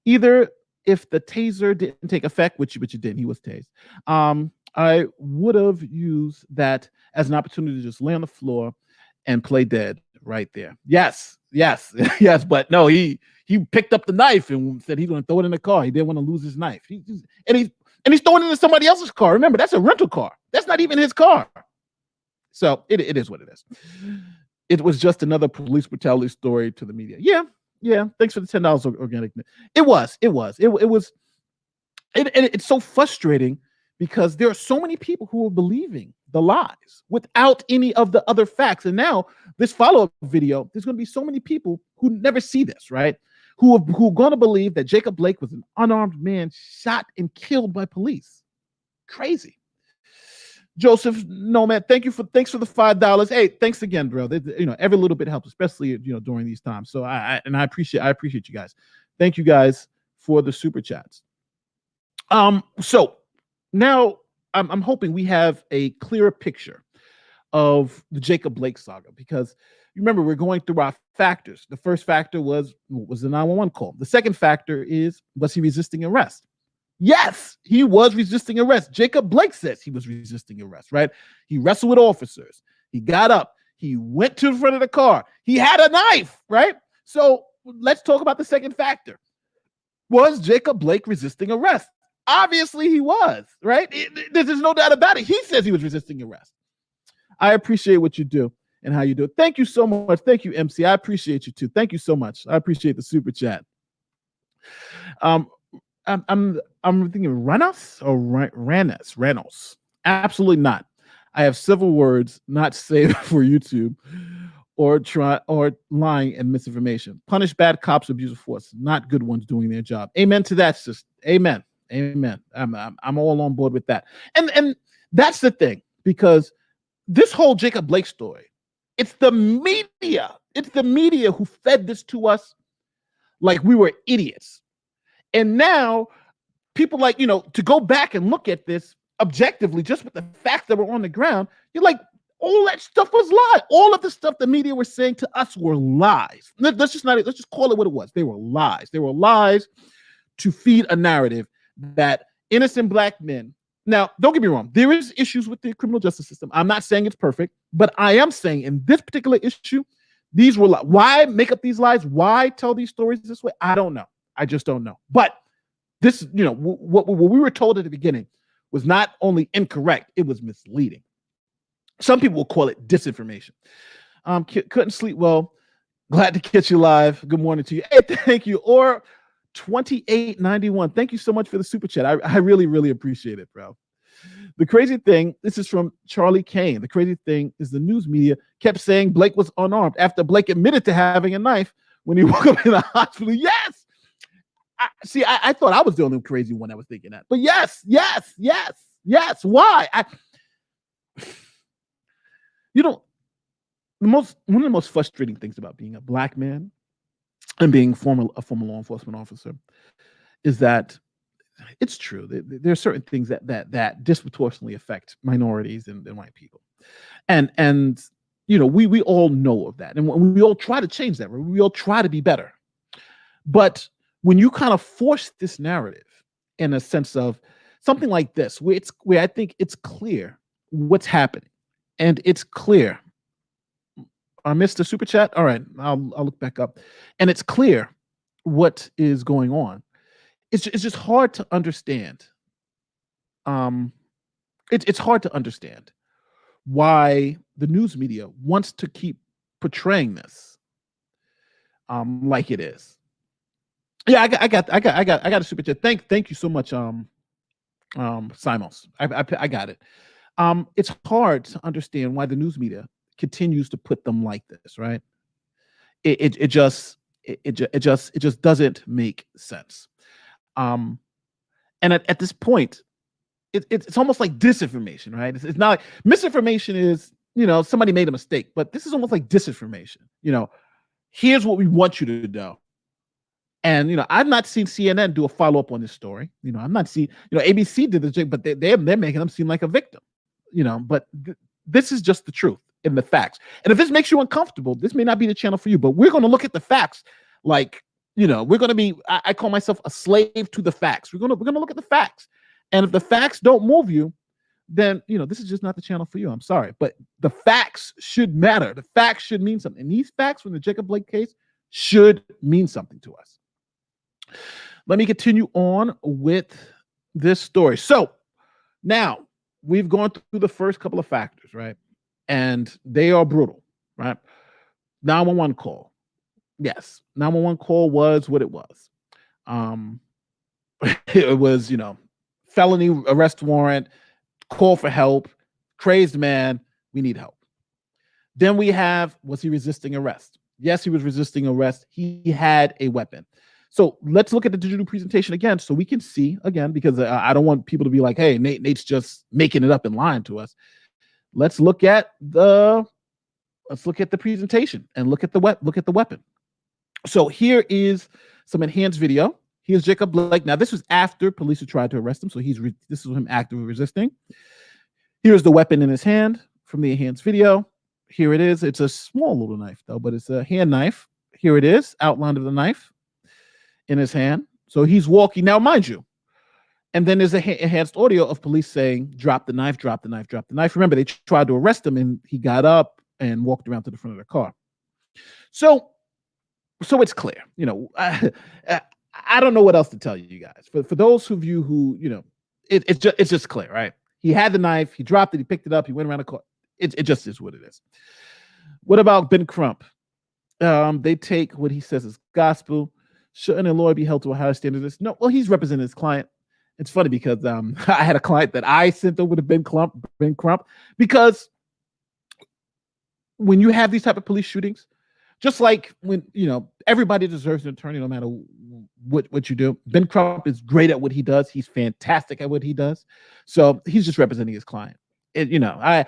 Either if the taser didn't take effect, which it didn't, he was tased, I would have used that as an opportunity to just lay on the floor and play dead right there. Yes, but no, he picked up the knife and said he's going to throw it in the car. He didn't want to lose his knife. He's throwing it into somebody else's car. Remember, that's a rental car. That's not even his car. So it is what it is. It was just another police brutality story to the media. Yeah. Thanks for the $10 organic. It's so frustrating, because there are so many people who are believing the lies without any of the other facts. And now this follow-up video, there's going to be so many people who never see this, right? Who are going to believe that Jacob Blake was an unarmed man shot and killed by police. Crazy. Joseph Nomad, thanks for the $5. Hey, thanks again, bro. Every little bit helps, especially during these times. So I appreciate you guys. Thank you guys for the super chats. So now I'm hoping we have a clearer picture of the Jacob Blake saga, because you remember we're going through our factors. The first factor was the 911 call. The second factor is, was he resisting arrest? Yes, he was resisting arrest. Jacob Blake says he was resisting arrest, right? He wrestled with officers. He got up. He went to the front of the car. He had a knife, right? So let's talk about the second factor. Was Jacob Blake resisting arrest? Obviously he was, right? There's no doubt about it. He says he was resisting arrest. I appreciate what you do and how you do it. Thank you so much. Thank you, MC. I appreciate you too. Thank you so much. I appreciate the super chat. I'm thinking Renos or Renos. Absolutely not. I have several words not saved for YouTube or lying and misinformation. Punish bad cops, abuse of force, not good ones doing their job. Amen to that, sister. Amen. Amen. I'm all on board with that. And that's the thing, because this whole Jacob Blake story, it's the media. It's the media who fed this to us like we were idiots. And now people to go back and look at this objectively, just with the facts that were on the ground, you're like, all that stuff was lies. All of the stuff the media were saying to us were lies. Let's just call it what it was. They were lies. They were lies to feed a narrative that innocent black men. Now, don't get me wrong. There is issues with the criminal justice system. I'm not saying it's perfect, but I am saying in this particular issue, these were lies. Why make up these lies? Why tell these stories this way? I don't know. I just don't know. But this, what we were told at the beginning was not only incorrect, it was misleading. Some people will call it disinformation. Couldn't sleep well. Glad to catch you live. Good morning to you. Hey, thank you. Or 2891. Thank you so much for the super chat. I really, really appreciate it, bro. The crazy thing, this is from Charlie Kane. The crazy thing is the news media kept saying Blake was unarmed after Blake admitted to having a knife when he woke up in the hospital. Yes. I thought I was the only crazy one that was thinking that. But yes. Why? One of the most frustrating things about being a black man and being a former law enforcement officer is that it's true. There are certain things that disproportionately affect minorities and white people, and we all know of that, and we all try to change that. We all try to be better, but when you kind of force this narrative in a sense of something like this, where I think it's clear what's happening, and it's clear. I missed the super chat. All right, I'll look back up, and it's clear what is going on. It's just hard to understand. It's hard to understand why the news media wants to keep portraying this like it is. Yeah, I got a super chat. Thank you so much, Simons. I got it. It's hard to understand why the news media continues to put them like this, right? It just doesn't make sense. And at this point, it's almost like disinformation, right? It's not like misinformation is, somebody made a mistake, but this is almost like disinformation. Here's what we want you to know. And I've not seen CNN do a follow-up on this story. I'm not seeing, ABC did this, but they're making them seem like a victim. But this is just the truth and the facts. And if this makes you uncomfortable, this may not be the channel for you. But we're going to look at the facts, like we're going to be. I call myself a slave to the facts. We're going to look at the facts, and if the facts don't move you, then this is just not the channel for you. I'm sorry, but the facts should matter. The facts should mean something. And these facts from the Jacob Blake case should mean something to us. Let me continue on with this story. So now we've gone through the first couple of factors, right? And they are brutal, right? 911 call. Yes, 911 call was what it was. It was, felony arrest warrant, call for help, crazed man, we need help. Then we have, was he resisting arrest? Yes, he was resisting arrest. He had a weapon. So let's look at the digital presentation again so we can see again, because I don't want people to be like, hey, Nate's just making it up and lying to us. Let's look at the presentation and look at the weapon. So here is some enhanced video. Here's Jacob Blake. Now this was after police had tried to arrest him. So this is him actively resisting. Here's the weapon in his hand. from the enhanced video. Here it is. It's a small little knife though, but it's a hand knife. Here it is, outline of the knife in his hand. So he's walking now, mind you. And then there's a enhanced audio of police saying, drop the knife, drop the knife, drop the knife. Remember, they tried to arrest him and he got up and walked around to the front of the car. So it's clear, you know, I don't know what else to tell you guys. For those of you who, you know, it's just clear, right? He had the knife, he dropped it, he picked it up, he went around the car. It just is what it is. What about Ben Crump? They take what he says as gospel. Shouldn't a lawyer be held to a higher standard? No, well, he's representing his client. It's funny because I had a client that I sent over to Ben Crump, because when you have these type of police shootings, just like when, you know, everybody deserves an attorney no matter what you do. Ben Crump is great at what he does. He's fantastic at what he does. So he's just representing his client. You know, I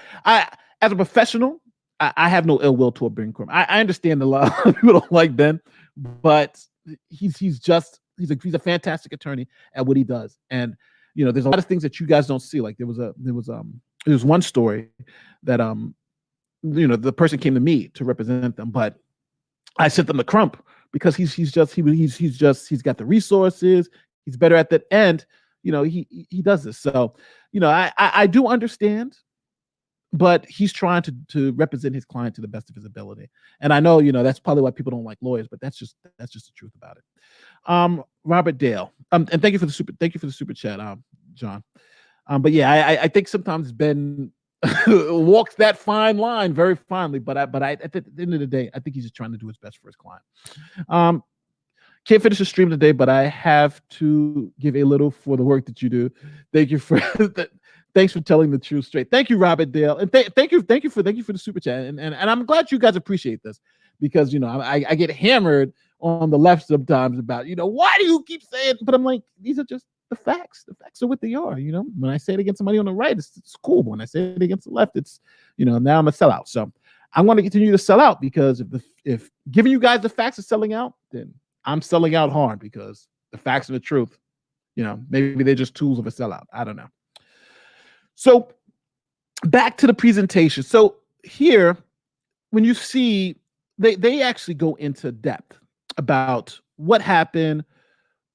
as a professional, I have no ill will toward Ben Crump. I understand a lot of people don't like Ben, but he's a fantastic attorney at what he does. And you know, there's a lot of things that you guys don't see. Like there was one story that you know, the person came to me to represent them, but I sent them to Crump because he's got the resources. He's better at that end. You know, he does this. So, you know, I do understand, but he's trying to represent his client to the best of his ability. And I know, you know, that's probably why people don't like lawyers, but that's just the truth about it. Robert Dale. And thank you for the super chat, John. But yeah, I think sometimes Ben walks that fine line very finely, but at the end of the day, I think he's just trying to do his best for his client. Can't finish the stream today, but I have to give a little for the work that you do. Thank you for thanks for telling the truth straight. Thank you, Robert Dale, and thank you for the super chat. And I'm glad you guys appreciate this, because you know I get hammered on the left sometimes about, you know, why do you keep saying? But I'm like, these are just the facts. The facts are what they are. You know, when I say it against somebody on the right, it's cool. But when I say it against the left, it's, you know, now I'm a sellout. So I want to continue to sell out, because if giving you guys the facts is selling out, then I'm selling out hard, because the facts and the truth, you know, maybe they're just tools of a sellout. I don't know. So back to the presentation. So here, when you see, they actually go into depth about what happened,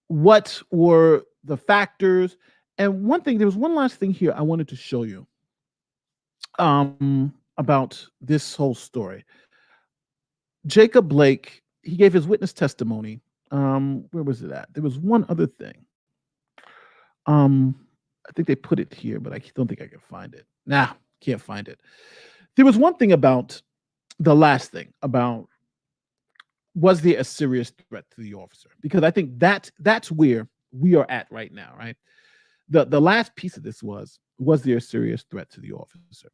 what were the factors. And one thing, there was one last thing here I wanted to show you about this whole story. Jacob Blake, he gave his witness testimony. Where was it at? There was one other thing. I think they put it here, but I don't think I can find it. Nah, can't find it. There was one thing about the last thing about, was there a serious threat to the officer? Because I think that's where we are at right now, right? The last piece of this was there a serious threat to the officer?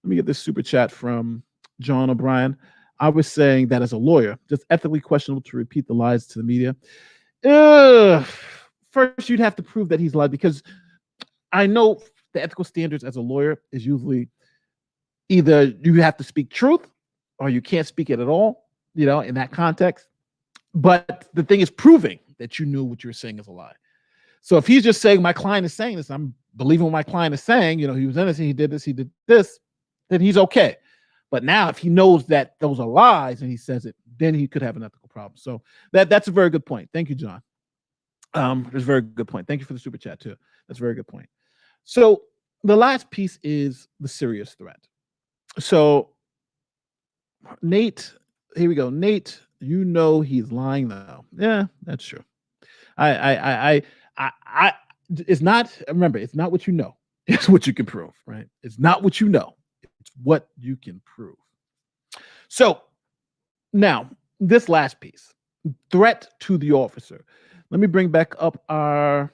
Let me get this super chat from John O'Brien. I was saying that as a lawyer, just ethically questionable to repeat the lies to the media. First, you'd have to prove that he's lied, because I know the ethical standards as a lawyer is usually either you have to speak truth or you can't speak it at all, you know, in that context. But the thing is proving that you knew what you were saying is a lie. So if he's just saying my client is saying this, I'm believing what my client is saying, you know, he was innocent, he did this, then he's okay. But now if he knows that those are lies and he says it, then he could have an ethical problem. So that's a very good point. Thank you, John. That's a very good point. Thank you for the super chat too. That's a very good point. So the last piece is the serious threat. So Nate, here we go. Nate, you know he's lying though. Yeah, that's true. It's not, remember, it's not what you know, it's what you can prove, right? It's not what you know, it's what you can prove. So now this last piece, threat to the officer. Let me bring back up our,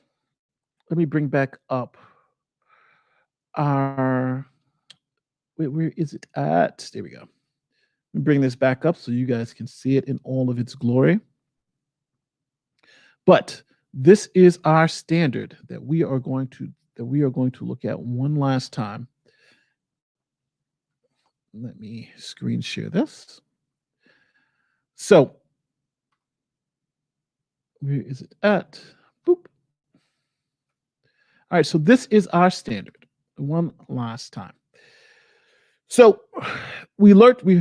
where is it at? There we go. Let me bring this back up so you guys can see it in all of its glory. But this is our standard that we are going to look at one last time. Let me screen share this. So where is it at? Boop. All right, so this is our standard one last time. So we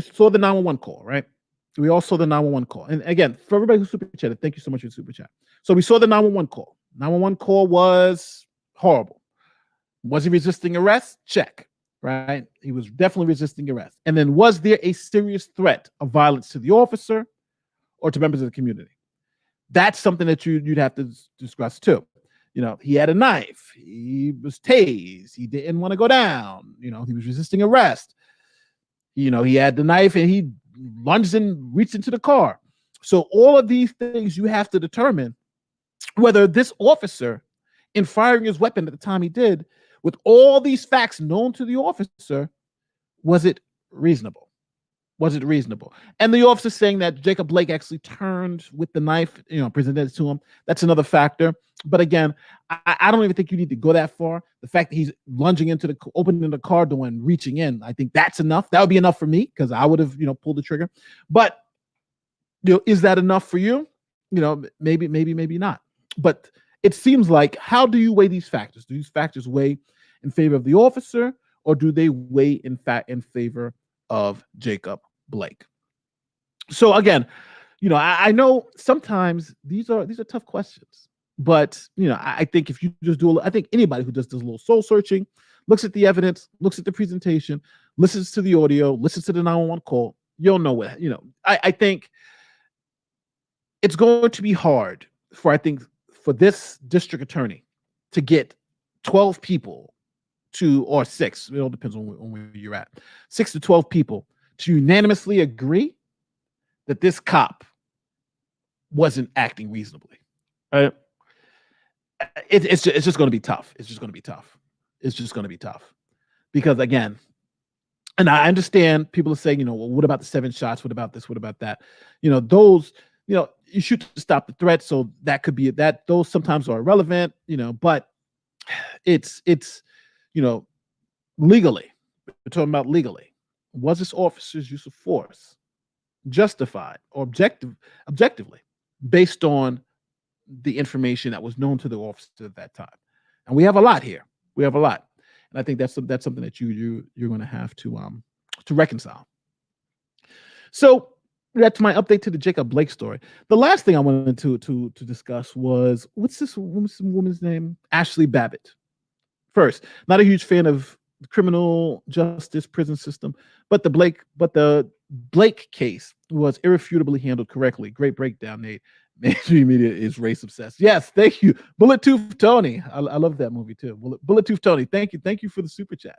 saw the 911 call, right? We all saw the 911 call. And again, for everybody who super chatted, thank you so much for the super chat. So we saw the 911 call. 911 call was horrible. Was he resisting arrest? Check, right? He was definitely resisting arrest. And then was there a serious threat of violence to the officer or to members of the community? That's something that you'd have to discuss too. He had a knife. He was tased. He didn't want to go down. He was resisting arrest. He had the knife and he lunged and reached into the car. So all of these things you have to determine whether this officer, in firing his weapon at the time he did, with all these facts known to the officer, was it reasonable? Was it reasonable? And the officer saying that Jacob Blake actually turned with the knife, presented it to him. That's another factor. But again, I don't even think you need to go that far. The fact that he's lunging into opening the car door and reaching in, I think that's enough. That would be enough for me because I would have, pulled the trigger. But is that enough for you? Maybe not. But it seems like, how do you weigh these factors? Do these factors weigh in favor of the officer, or do they weigh in favor of Jacob Blake? So again, I know sometimes these are tough questions, but I think if you just I think anybody who just does a little soul searching, looks at the evidence, looks at the presentation, listens to the audio, listens to the 911 call, you'll know what, I think it's going to be hard for this district attorney to get 12 people or 6, it all depends on where you're at, 6 to 12 people to unanimously agree that this cop wasn't acting reasonably. Right? It's just going to be tough. It's just going to be tough. It's just going to be tough because again, and I understand people are saying, well, what about the 7 shots? What about this? What about that? Those, you shoot to stop the threat. So that could be that. Those sometimes are irrelevant, but it's legally, we're talking about legally. Was this officer's use of force justified or objectively based on the information that was known to the officer at that time? And we have a lot here. We have a lot. And I think that's something that you're going to have to reconcile. So that's my update to the Jacob Blake story. The last thing I wanted to discuss was, what's this woman's name? Ashli Babbitt. First, not a huge fan of the criminal justice prison system, but the Blake case was irrefutably handled correctly. Great breakdown, Nate. Mainstream media is race obsessed. Yes, thank you, Bullet Tooth Tony. I love that movie too. Bullet Tooth Tony. Thank you for the super chat.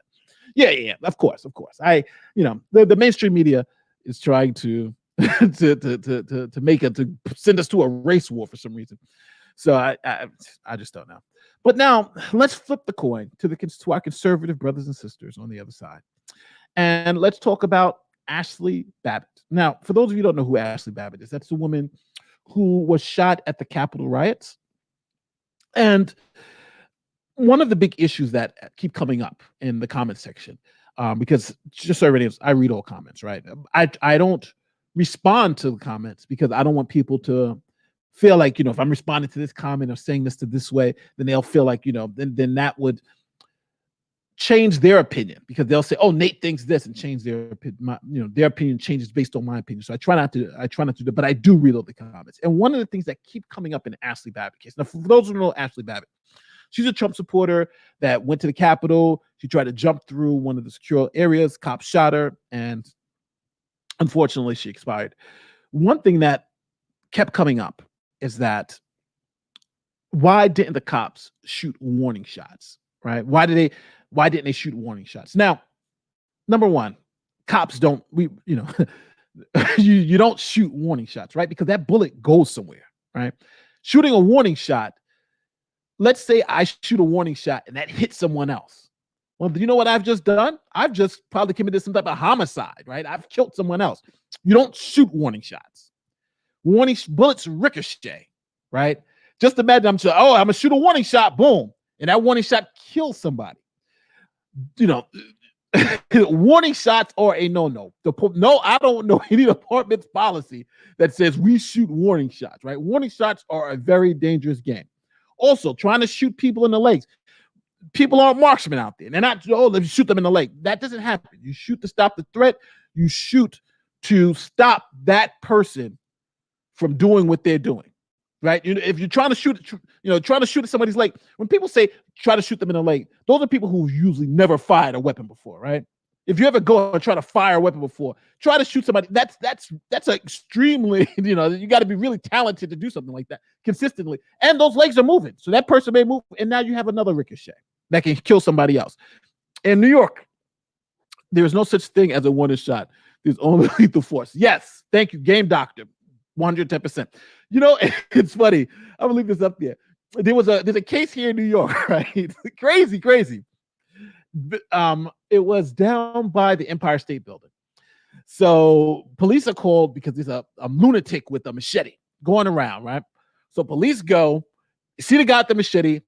Yeah. Of course. The mainstream media is trying to to send us to a race war for some reason. So I just don't know. But now let's flip the coin to our conservative brothers and sisters on the other side, and let's talk about Ashli Babbitt. Now, for those of you who don't know who Ashli Babbitt is, that's the woman who was shot at the Capitol riots. And one of the big issues that keep coming up in the comment section, because just so everybody knows, I read all comments, right? I don't respond to the comments because I don't want people to feel like, if I'm responding to this comment or saying this way, then they'll feel like, then that would change their opinion, because they'll say, oh, Nate thinks this, and change their opinion. Their opinion changes based on my opinion. So I try not to do that, but I do read all the comments. And one of the things that keep coming up in the Ashli Babbitt case. Now, for those who know Ashli Babbitt, she's a Trump supporter that went to the Capitol. She tried to jump through one of the secure areas. Cops shot her, and unfortunately, she expired. One thing that kept coming up is that, why didn't the cops shoot warning shots? Right? Why didn't they shoot warning shots? Now, number one, cops don't, you don't shoot warning shots, right? Because that bullet goes somewhere, right? Shooting a warning shot, let's say I shoot a warning shot and that hits someone else. Well, do you know what I've just done? I've just probably committed some type of homicide, right? I've killed someone else. You don't shoot warning shots. Bullets ricochet, right? Just imagine I'm gonna shoot a warning shot, boom, and that warning shot kills somebody. Warning shots are a no-no. I don't know any department's policy that says we shoot warning shots, right? Warning shots are a very dangerous game. Also, trying to shoot people in the legs. people aren't marksmen out there. They're not, oh, let's shoot them in the leg. That doesn't happen. You shoot to stop the threat. You shoot to stop that person from doing what they're doing, right? If you're trying to shoot, trying to shoot at somebody's leg, when people say try to shoot them in the leg, those are people who usually never fired a weapon before, right? If you ever go and try to fire a weapon before, try to shoot somebody, that's extremely, you got to be really talented to do something like that consistently. And those legs are moving. So that person may move, and now you have another ricochet that can kill somebody else. In New York, there is no such thing as a warning shot. There's only lethal force. Yes, thank you, game doctor, 110%. It's funny. I'm gonna leave this up there. There's a case here in New York, right? crazy. It was down by the Empire State Building. So police are called because there's a lunatic with a machete going around, right? So police go, see the guy with the machete,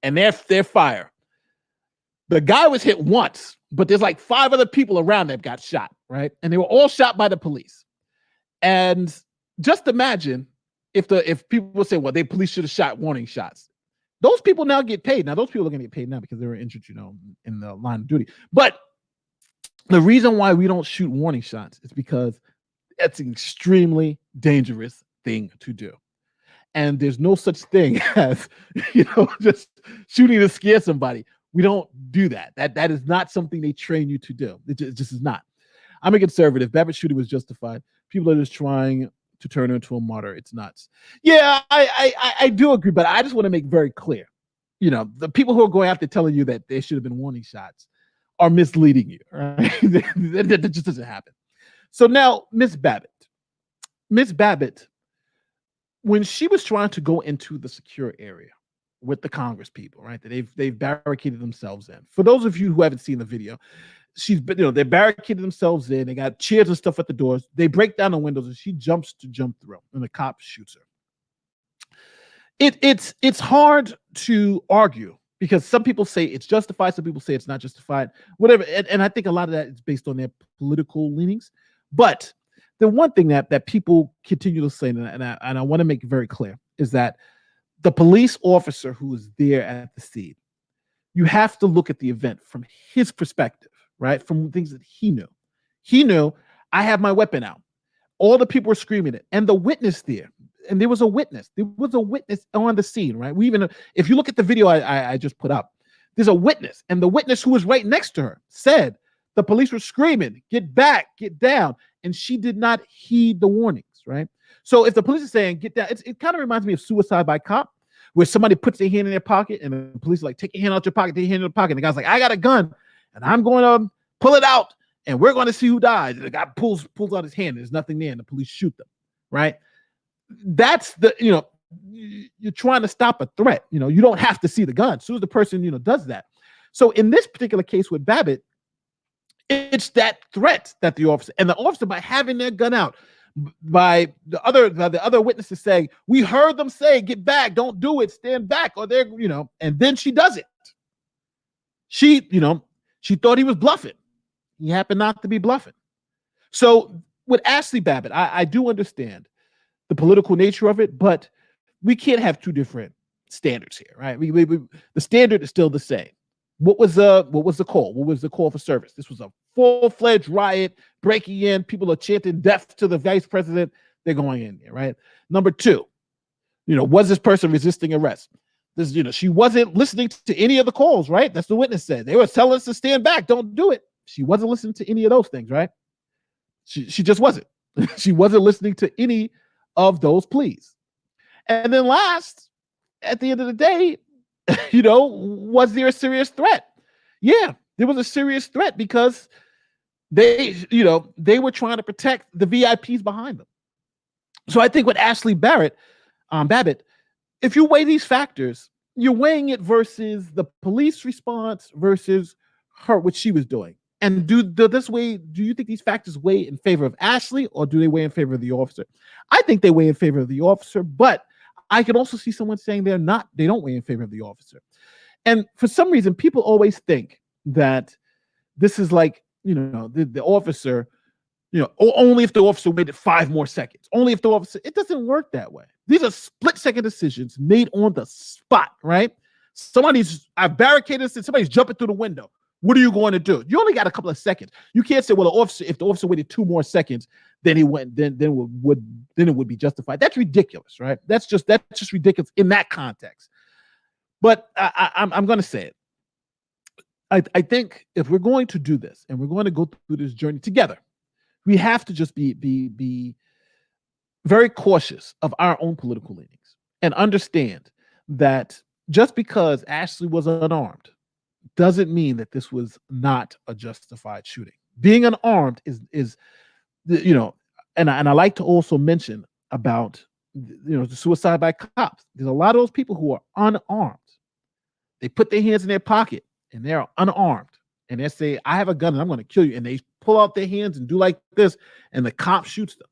and they're fire. The guy was hit once, but there's like 5 other people around that got shot, right? And they were all shot by the police. And just imagine if people say, well, police should have shot warning shots. Those people now get paid. Now, those people are going to get paid now because they were injured, in the line of duty. But the reason why we don't shoot warning shots is because it's an extremely dangerous thing to do. And there's no such thing as, just shooting to scare somebody. We don't do that. That is not something they train you to do. It just is not. I'm a conservative. Babbitt's shooting was justified. People are just trying to turn her into a martyr. It's nuts. Yeah, I do agree, but I just want to make very clear, the people who are going out there telling you that there should have been warning shots are misleading you. Right? That just doesn't happen. So now, Miss Babbitt, when she was trying to go into the secure area with the Congress people, right, that they've barricaded themselves in. For those of you who haven't seen the video, they barricaded themselves in. They got chairs and stuff at the doors. They break down the windows, and she jumps to jump through, and the cop shoots her. It's hard to argue because some people say it's justified, some people say it's not justified, whatever. And I think a lot of that is based on their political leanings. But the one thing that people continue to say, and I want to make it very clear, is that the police officer who is there at the scene, you have to look at the event from his perspective, right? From things that he knew. He knew, I have my weapon out. All the people were screaming it. And the witness there, and there was a witness on the scene, right? If you look at the video I just put up, there's a witness, and the witness who was right next to her said the police were screaming, get back, get down, and she did not heed the warnings, right? So if the police are saying, get down, it kind of reminds me of Suicide by Cop, where somebody puts their hand in their pocket, and the police are like, take your hand out your pocket, take your hand in the pocket, and the guy's like, I got a gun, and I'm going to pull it out, and we're going to see who dies. And the guy pulls out his hand, there's nothing there, and the police shoot them, right? That's you're trying to stop a threat. You don't have to see the gun. As soon as the person, does that. So in this particular case with Babbitt, it's that threat that the officer, by having their gun out, by the other witnesses saying, we heard them say, get back, don't do it, stand back, or they're, and then she does it. She thought he was bluffing. He happened not to be bluffing. So with Ashli Babbitt, I do understand the political nature of it, but we can't have two different standards here, right? The standard is still the same. What was the call? What was the call for service? This was a full-fledged riot, breaking in. People are chanting death to the vice president. They're going in there, right? Number 2, was this person resisting arrest? She wasn't listening to any of the calls, right? That's the witness said. They were telling us to stand back, don't do it. She wasn't listening to any of those things, right? She just wasn't. She wasn't listening to any of those pleas. And then last, at the end of the day, was there a serious threat? Yeah, there was a serious threat because they were trying to protect the VIPs behind them. So I think with Ashli Babbitt, if you weigh these factors, you're weighing it versus the police response versus what she was doing. And do you think these factors weigh in favor of Ashli, or do they weigh in favor of the officer? I think they weigh in favor of the officer, but I can also see someone saying they don't weigh in favor of the officer. And for some reason, people always think that this is like, the officer, only if the officer waited 5 more seconds, only if the officer, it doesn't work that way. These are split-second decisions made on the spot, right? I've barricaded this, and somebody's jumping through the window. What are you going to do? You only got a couple of seconds. You can't say, well, if the officer waited 2 more seconds, then it would be justified. That's ridiculous, right? That's just ridiculous in that context. But I'm going to say it. I think if we're going to do this and we're going to go through this journey together, we have to just be very cautious of our own political leanings and understand that just because Ashli was unarmed doesn't mean that this was not a justified shooting. Being unarmed is and I like to also mention about the suicide by cops. There's a lot of those people who are unarmed. They put their hands in their pocket and they're unarmed, and they say, I have a gun and I'm going to kill you, and they pull out their hands and do like this, and the cop shoots them.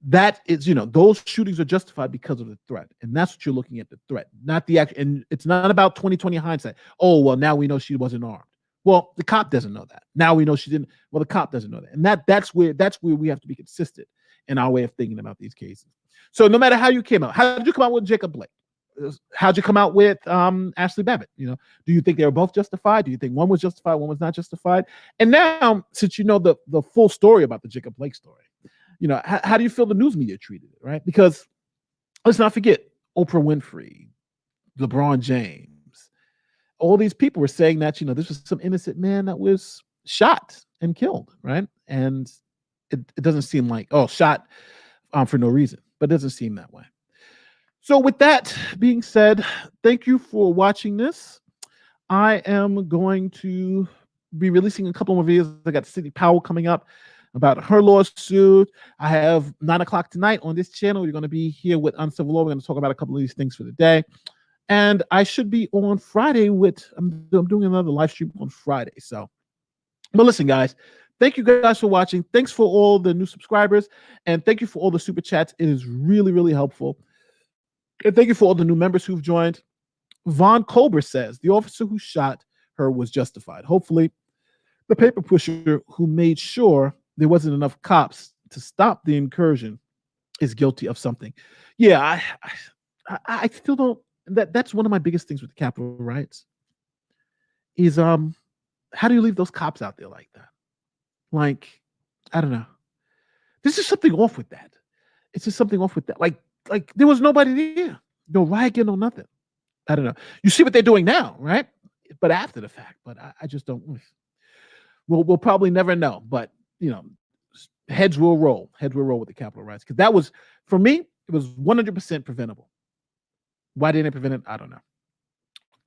That is, those shootings are justified because of the threat. And that's what you're looking at, the threat, not the act. And it's not about 20/20 hindsight. Oh, well, now we know she wasn't armed. Well, the cop doesn't know that. Now we know she didn't. Well, the cop doesn't know that. And that's where we have to be consistent in our way of thinking about these cases. So no matter how you came out, how did you come out with Jacob Blake? How'd you come out with Ashli Babbitt? Do you think they were both justified? Do you think one was justified, one was not justified? And now, since you know the full story about the Jacob Blake story, how do you feel the news media treated it, right? Because let's not forget, Oprah Winfrey, LeBron James, all these people were saying that, this was some innocent man that was shot and killed, right? And it doesn't seem like, shot for no reason, but it doesn't seem that way. So with that being said, thank you for watching this. I am going to be releasing a couple more videos. I got Sidney Powell coming up about her lawsuit. I have 9 o'clock tonight on this channel. You're going to be here with Uncivil Law. We're going to talk about a couple of these things for the day. And I should be on Friday I'm doing another live stream on Friday. But listen, guys, thank you guys for watching. Thanks for all the new subscribers. And thank you for all the super chats. It is really, really helpful. And thank you for all the new members who've joined. Von Colber says the officer who shot her was justified. Hopefully, the paper pusher who made sure there wasn't enough cops to stop the incursion is guilty of something. Yeah, I still don't. That's one of my biggest things with the Capitol riots. Is how do you leave those cops out there like that? Like, I don't know. There's just something off with that. It's just something off with that. Like there was nobody there. No riot, no nothing. I don't know. You see what they're doing now, right? But after the fact. But I just don't. We'll probably never know. But heads will roll. Heads will roll with the Capitol riots, because that was, for me, it was 100% preventable. Why didn't it prevent it? I don't know.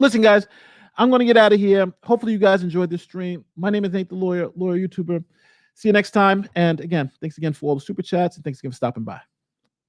Listen, guys, I'm going to get out of here. Hopefully, you guys enjoyed this stream. My name is Nate the Lawyer YouTuber. See you next time. And again, thanks again for all the super chats, and thanks again for stopping by.